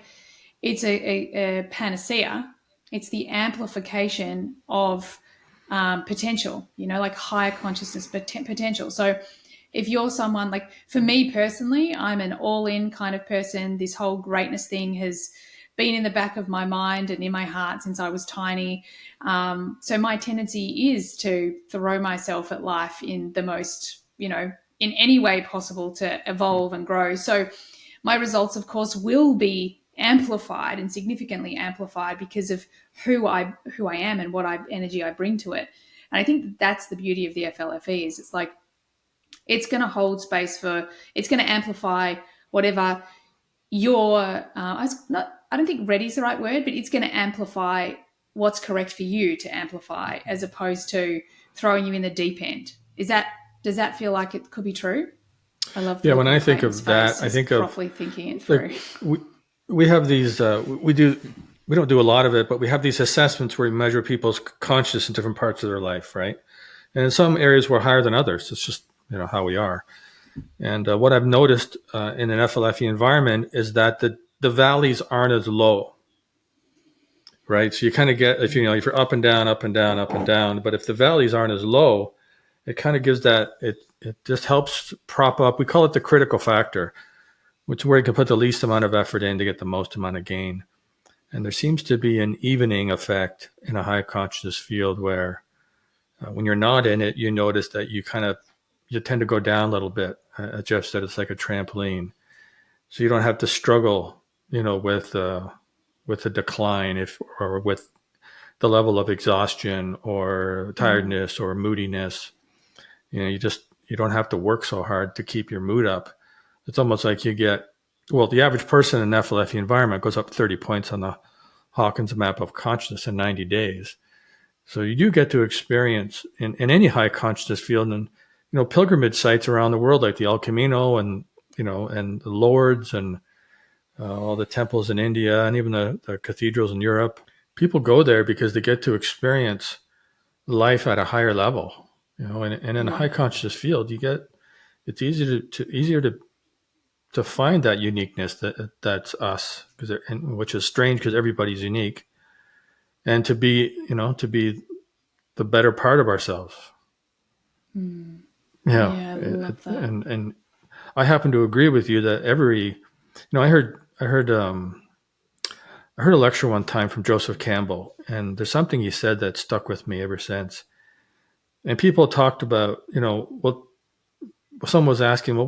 it's a panacea. It's the amplification of potential, like higher consciousness potential. So if you're someone like, for me personally, I'm an all-in kind of person. This whole greatness thing has been in the back of my mind and in my heart since I was tiny. So my tendency is to throw myself at life in the most, in any way possible to evolve and grow. So my results, of course, will be amplified and significantly amplified because of who I am and what energy I bring to it. And I think that's the beauty of the FLFE is it's like it's going to hold space it's going to amplify whatever your I don't think ready is the right word, but it's going to amplify what's correct for you to amplify as opposed to throwing you in the deep end. Does that feel like it could be true? I love the when I think of that, I think of properly thinking it through. We have these we don't do a lot of it, but we have these assessments where we measure people's consciousness in different parts of their life, right? And in some areas we're higher than others. It's just how we are. And what I've noticed in an FLFE environment is that the valleys aren't as low, right? So you kind of get if you're up and down, up and down, up and down, but if the valleys aren't as low, it kind of gives that it just helps prop up. We call it the critical factor, which is where you can put the least amount of effort in to get the most amount of gain. And there seems to be an evening effect in a high consciousness field where when you're not in it, you notice that you tend to go down a little bit. As Jeff said, it's like a trampoline. So you don't have to struggle, with the decline or with the level of exhaustion or tiredness or moodiness. You don't have to work so hard to keep your mood up. It's almost like the average person in an FLFE environment goes up 30 points on the Hawkins map of consciousness in 90 days. So you do get to experience in any high consciousness field and, pilgrimage sites around the world like the El Camino and the Lourdes and all the temples in India and even the cathedrals in Europe. People go there because they get to experience life at a higher level, and in a high consciousness field, it's easier to find that uniqueness that's us, which is strange because everybody's unique, and to be the better part of ourselves. Yeah, I love that. And I happen to agree with you that I heard a lecture one time from Joseph Campbell, and there's something he said that stuck with me ever since. And people talked about, someone was asking, well,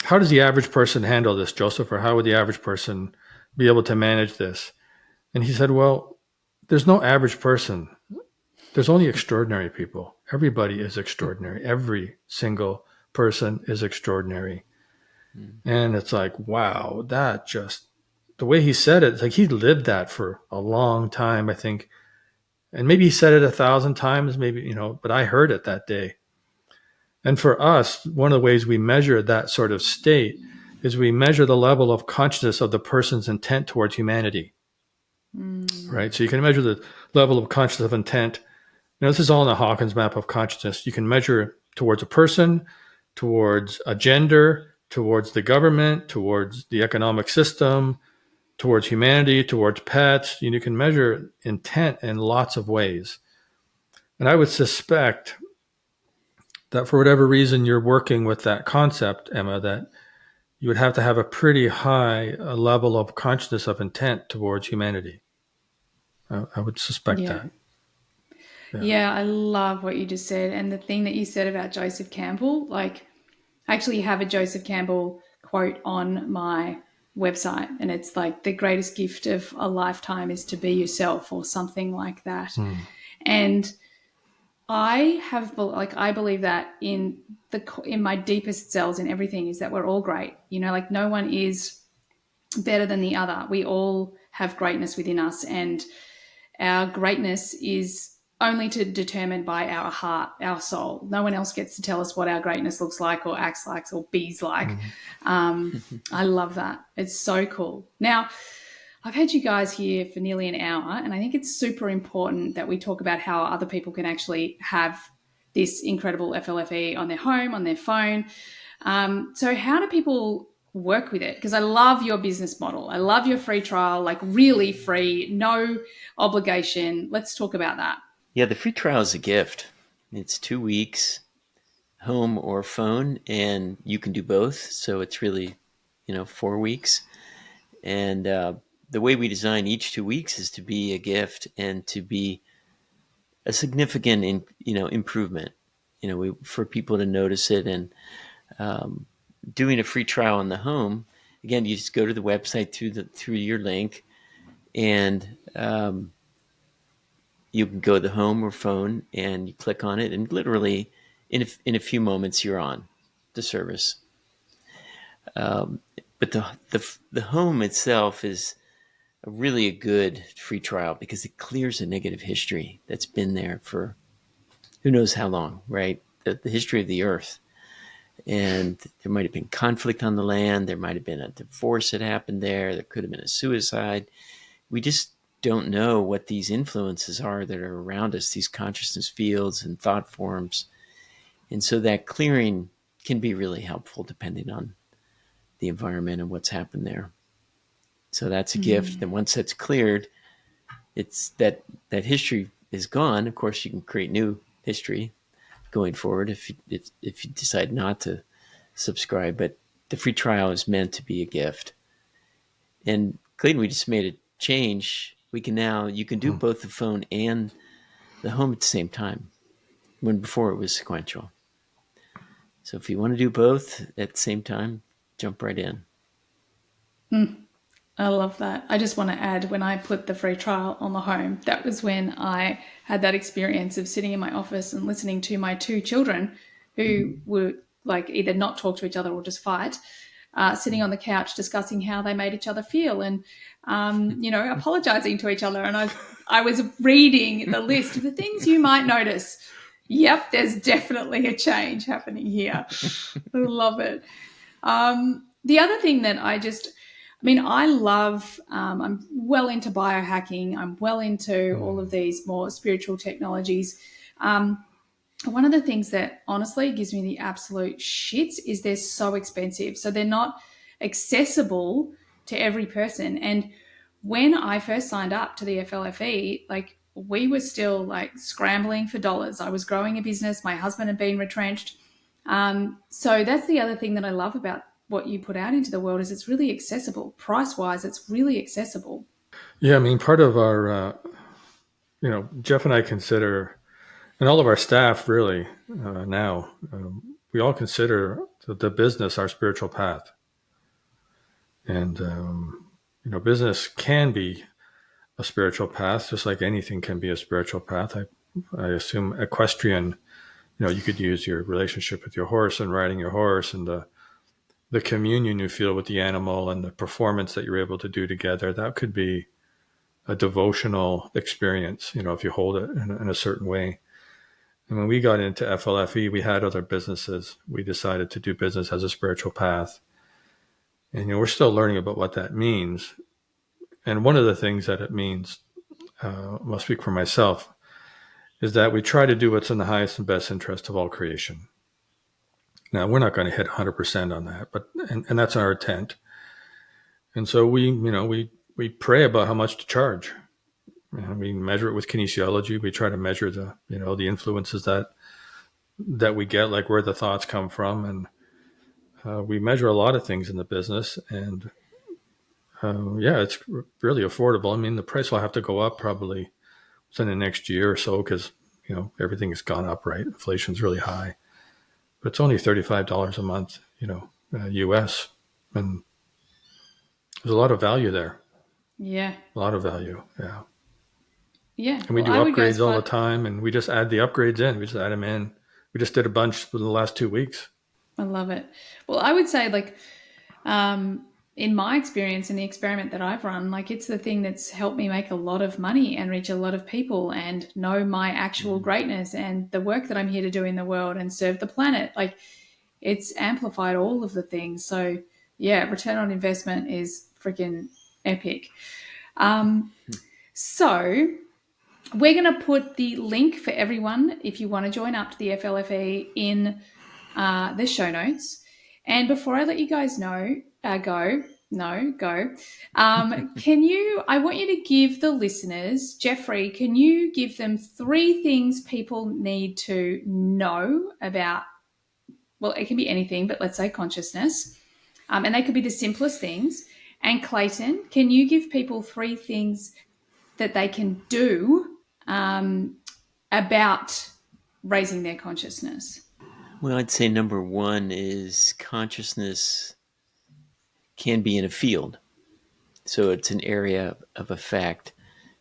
how does the average person handle this, Joseph, or how would the average person be able to manage this? And he said, well, there's no average person. There's only extraordinary people. Everybody is extraordinary. Every single person is extraordinary. And it's like, wow, the way he said it, it's like he lived that for a long time, I think. And maybe he said it 1,000 times, maybe, but I heard it that day. And for us, one of the ways we measure that sort of state is we measure the level of consciousness of the person's intent towards humanity. Right? So you can measure the level of consciousness of intent. This is all in the Hawkins map of consciousness. You can measure towards a person, towards a gender, towards the government, towards the economic system, towards humanity, towards pets. You can measure intent in lots of ways. And I would suspect that for whatever reason you're working with that concept, Emma, that you would have to have a pretty high level of consciousness of intent towards humanity. I would suspect that. Yeah, I love what you just said. And the thing that you said about Joseph Campbell, I actually have a Joseph Campbell quote on my website, and it's like the greatest gift of a lifetime is to be yourself, or something like that. And I believe that in my deepest cells in everything is that we're all great. No one is better than the other. We all have greatness within us, and our greatness is only determined by our heart, our soul. No one else gets to tell us what our greatness looks like or acts like or bees like. I love that. It's so cool. Now, I've had you guys here for nearly an hour, and I think it's super important that we talk about how other people can actually have this incredible FLFE on their home, on their phone. So how do people work with it? Because I love your business model. I love your free trial, really free, no obligation. Let's talk about that. Yeah, the free trial is a gift. It's 2 weeks, home or phone, and you can do both. So it's really, 4 weeks. And the way we design each 2 weeks is to be a gift and to be a significant, improvement, for people to notice it. And doing a free trial in the home, again, you just go to the website through your link, and you can go to the home or phone and you click on it, and literally in a few moments you're on the service. But the home itself is really a good free trial because it clears a negative history that's been there for who knows how long, right? The history of the earth. And there might have been conflict on the land. There might have been a divorce that happened there. There could have been a suicide. We just don't know what these influences are that are around us, these consciousness fields and thought forms. And so that clearing can be really helpful depending on the environment and what's happened there. So that's a gift. And once that's cleared, it's that history is gone. Of course, you can create new history going forward if you decide not to subscribe. But the free trial is meant to be a gift. And Clayton, we just made a change. You can do both the phone and the home at the same time, when before it was sequential. So if you want to do both at the same time, jump right in. I love that. I just want to add, when I put the free trial on the home, that was when I had that experience of sitting in my office and listening to my 2 children who would like either not talk to each other or just fight, sitting on the couch discussing how they made each other feel and, apologizing to each other. And I was reading the list of the things you might notice. Yep, there's definitely a change happening here. I love it. The other thing that I love, I'm well into biohacking. I'm well into all of these more spiritual technologies. One of the things that honestly gives me the absolute shits is they're so expensive. So they're not accessible to every person. And when I first signed up to the FLFE, we were still scrambling for dollars. I was growing a business. My husband had been retrenched. So that's the other thing that I love about what you put out into the world is it's really accessible. Price-wise, it's really accessible. Yeah, part of our, Jeff and I consider, and all of our staff really now, we all consider the business our spiritual path. And, business can be a spiritual path, just like anything can be a spiritual path. I assume equestrian, you could use your relationship with your horse and riding your horse and the communion you feel with the animal and the performance that you're able to do together. That could be a devotional experience, if you hold it in a certain way. And when we got into FLFE, we had other businesses. We decided to do business as a spiritual path. And, we're still learning about what that means. And one of the things that it means, I'll speak for myself, is that we try to do what's in the highest and best interest of all creation. Now, we're not going to hit 100% on that, but and that's our intent. And so we pray about how much to charge. We measure it with kinesiology. We try to measure the influences that we get, like where the thoughts come from, and we measure a lot of things in the business. And it's really affordable. The price will have to go up probably within the next year or so because everything has gone up, right? Inflation's really high. But it's only $35 a month, US. And there's a lot of value there. Yeah. A lot of value, yeah. Yeah. And we do upgrades all the time, and we just add the upgrades in. We just add them in. We just did a bunch for the last 2 weeks. I love it. Well, I would say in my experience, in the experiment that I've run, it's the thing that's helped me make a lot of money and reach a lot of people and know my actual greatness and the work that I'm here to do in the world and serve the planet. It's amplified all of the things. So yeah, return on investment is freaking epic. So we're going to put the link for everyone if you want to join up to the FLFE in the show notes. And before I let you guys go. I want you to give the listeners, Jeffrey, can you give them 3 things people need to know about, well, it can be anything, but let's say consciousness. And they could be the simplest things. And Clayton, can you give people 3 things that they can do about raising their consciousness? Well, I'd say number one is consciousness can be in a field. So it's an area of effect.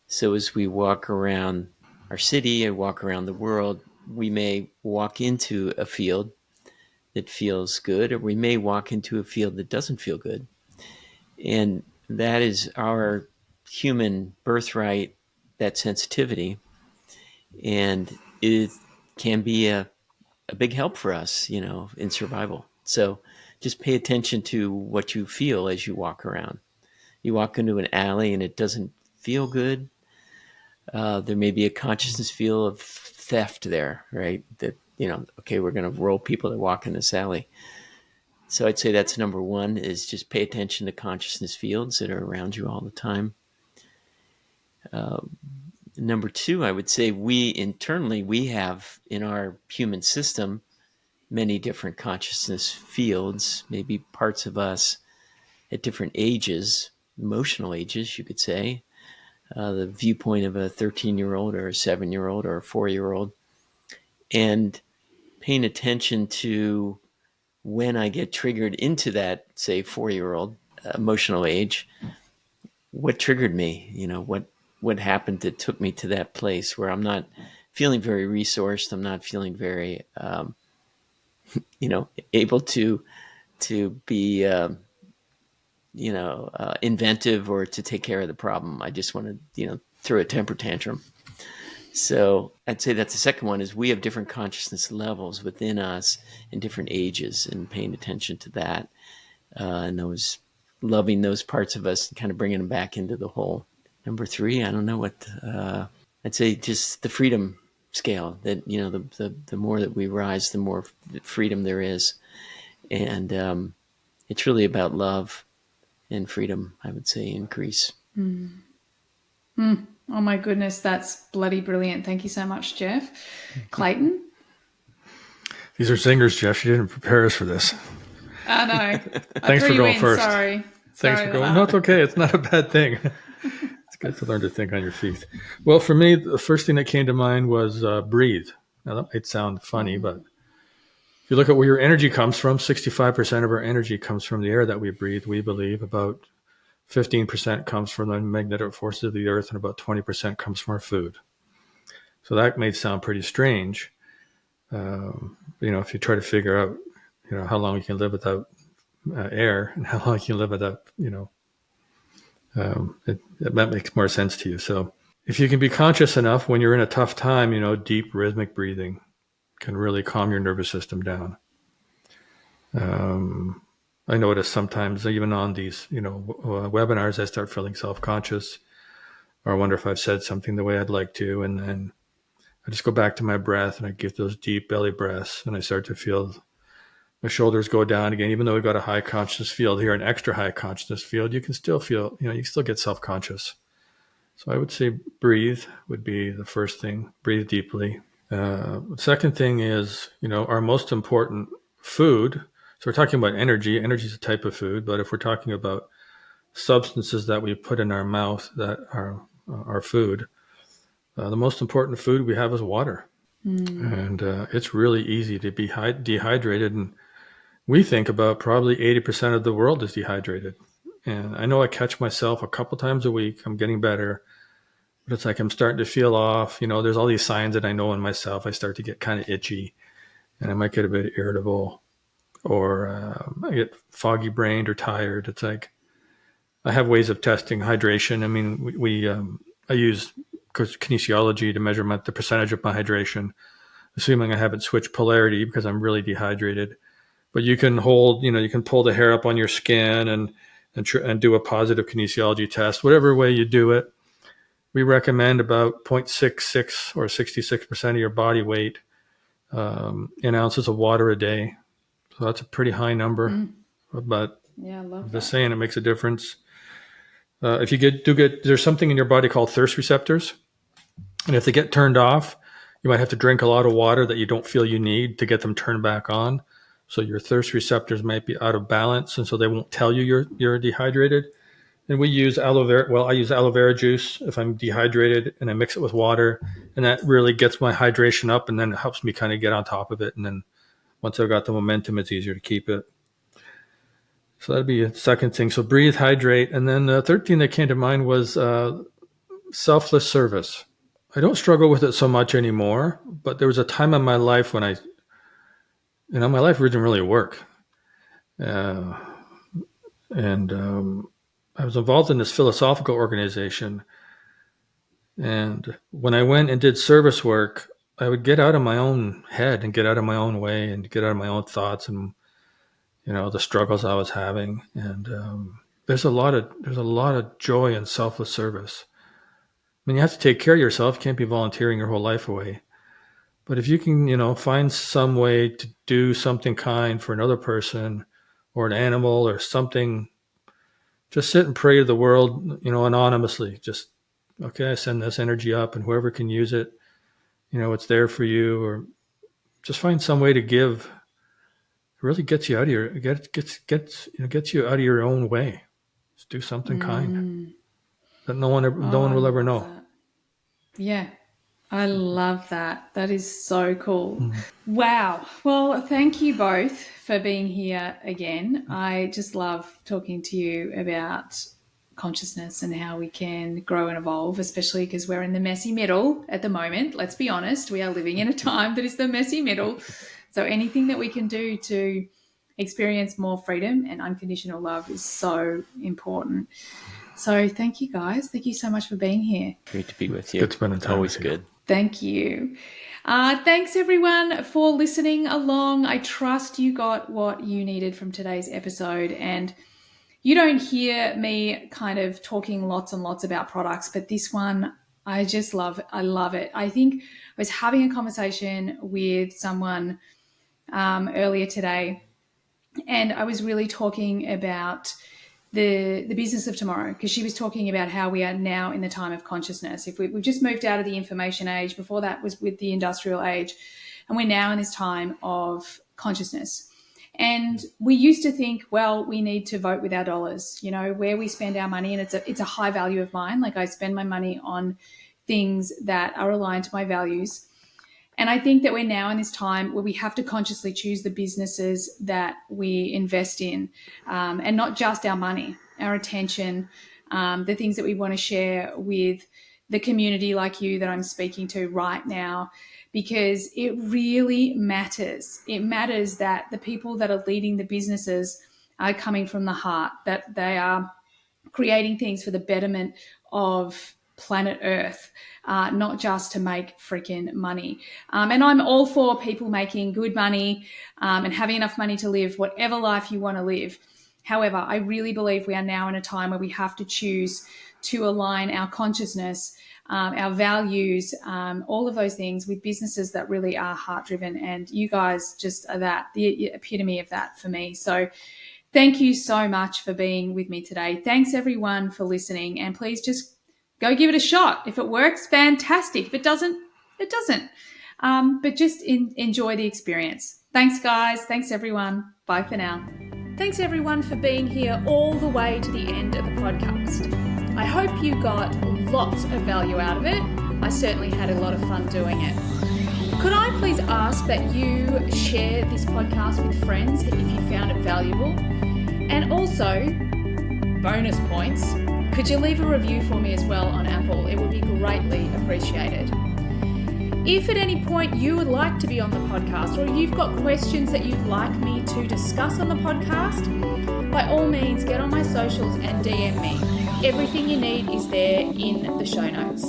So as we walk around our city and walk around the world, we may walk into a field that feels good, or we may walk into a field that doesn't feel good. And that is our human birthright, that sensitivity. And it can be a big help for us, in survival. So just pay attention to what you feel as you walk around. You walk into an alley and it doesn't feel good. There may be a consciousness feel of theft there, right? That, okay, we're going to roll people that walk in this alley. So I'd say that's number one, is just pay attention to consciousness fields that are around you all the time. Number two, I would say we have in our human system many different consciousness fields, maybe parts of us at different ages, emotional ages, you could say. The viewpoint of a 13-year-old or a 7-year-old or a 4-year-old, and paying attention to when I get triggered into that, say, 4-year-old emotional age, what triggered me, what happened that took me to that place where I'm not feeling very resourced. I'm not feeling very, able to be, inventive or to take care of the problem. I just want to, throw a temper tantrum. So I'd say that's the second one, is we have different consciousness levels within us in different ages, and paying attention to that, and those, loving those parts of us and kind of bringing them back into the whole. Number three, I don't know what, I'd say just the freedom scale, that, the more that we rise, the more freedom there is. And it's really about love and freedom, I would say, increase. Oh my goodness, that's bloody brilliant. Thank you so much, Jeff. Clayton? These are zingers, Jeff. You didn't prepare us for this. I know. Thanks for going first. Sorry. Thanks for going. No, it's okay. It's not a bad thing. It's good to learn to think on your feet. Well, for me, the first thing that came to mind was breathe. Now, that might sound funny, but if you look at where your energy comes from, 65% of our energy comes from the air that we breathe, we believe. About 15% comes from the magnetic forces of the earth, and about 20% comes from our food. So that may sound pretty strange. If you try to figure out, how long you can live without air and how long you can live without, that makes more sense to you. So if you can be conscious enough when you're in a tough time, deep rhythmic breathing can really calm your nervous system down. I notice sometimes, even on these, webinars, I start feeling self-conscious, or I wonder if I've said something the way I'd like to. And then I just go back to my breath and I get those deep belly breaths, and I start to feel my shoulders go down again. Even though we've got a high consciousness field here, an extra high consciousness field, you can still feel, you can still get self-conscious. So I would say breathe would be the first thing. Breathe deeply. The second thing is, our most important food. So we're talking about energy. Energy is a type of food, but if we're talking about substances that we put in our mouth that are our food, the most important food we have is water. And it's really easy to be dehydrated. And we think about probably 80% of the world is dehydrated. And I know I catch myself a couple times a week. I'm getting better. But it's like I'm starting to feel off. There's all these signs that I know in myself. I start to get kind of itchy, and I might get a bit irritable, or I get foggy brained or tired. It's like I have ways of testing hydration. I mean, I use kinesiology to measure the percentage of my hydration, assuming I haven't switched polarity because I'm really dehydrated. But you can hold, you can pull the hair up on your skin and do a positive kinesiology test, whatever way you do it. We recommend about 0.66 or 66% of your body weight in ounces of water a day. So that's a pretty high number. But yeah, I love I'm that. just saying it makes a difference. If you there's something in your body called thirst receptors. And if they get turned off, you might have to drink a lot of water that you don't feel you need to get them turned back on. So your thirst receptors might be out of balance, and so they won't tell you you're dehydrated. And we use aloe vera. Well, I use aloe vera juice if I'm dehydrated, and I mix it with water, and that really gets my hydration up, and then it helps me kind of get on top of it. And then once I've got the momentum, it's easier to keep it. So that'd be a second thing. So breathe, hydrate. And then the third thing that came to mind was selfless service. I don't struggle with it so much anymore, but there was a time in my life when my life didn't really work. I was involved in this philosophical organization. And when I went and did service work, I would get out of my own head and get out of my own way and get out of my own thoughts and, the struggles I was having. And there's a lot of joy in selfless service. I mean, you have to take care of yourself. You can't be volunteering your whole life away. But if you can, find some way to do something kind for another person or an animal or something, just sit and pray to the world, anonymously. Just, okay, I send this energy up, and whoever can use it, it's there for you. Or just find some way to give. It really gets you out of gets you out of your own way. Just do something kind that no one will ever know. That. Yeah. I love that. That is so cool. Wow. Well, thank you both for being here again. I just love talking to you about consciousness and how we can grow and evolve, especially because we're in the messy middle at the moment. Let's be honest. We are living in a time that is the messy middle. So anything that we can do to experience more freedom and unconditional love is so important. So thank you, guys. Thank you so much for being here. Great to be with you. Good spending time. Always good. Thank you. Thanks, everyone, for listening along. I trust you got what you needed from today's episode. And you don't hear me kind of talking lots and lots about products, but this one, I just love it. I love it. I think I was having a conversation with someone earlier today, and I was really talking about the business of tomorrow, because she was talking about how we are now in the time of consciousness. If we've just moved out of the information age, before that was with the industrial age, and we're now in this time of consciousness. And we used to think, well, we need to vote with our dollars, where we spend our money. And it's a high value of mine. Like, I spend my money on things that are aligned to my values. And I think that we're now in this time where we have to consciously choose the businesses that we invest in, and not just our money, our attention, the things that we want to share with the community like you that I'm speaking to right now, because it really matters. It matters that the people that are leading the businesses are coming from the heart, that they are creating things for the betterment of planet Earth, not just to make freaking money. And I'm all for people making good money and having enough money to live whatever life you want to live. However, I really believe we are now in a time where we have to choose to align our consciousness, our values, all of those things with businesses that really are heart-driven. And you guys just are the epitome of that for me. So thank you so much for being with me today. Thanks, everyone, for listening. And please just go give it a shot. If it works, fantastic. If it doesn't, it doesn't. But just enjoy the experience. Thanks, guys. Thanks, everyone. Bye for now. Thanks, everyone, for being here all the way to the end of the podcast. I hope you got lots of value out of it. I certainly had a lot of fun doing it. Could I please ask that you share this podcast with friends if you found it valuable? And also, bonus points, could you leave a review for me as well on Apple? It would be greatly appreciated. If at any point you would like to be on the podcast, or you've got questions that you'd like me to discuss on the podcast, by all means get on my socials and DM me. Everything you need is there in the show notes.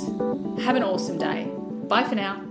Have an awesome day. Bye for now.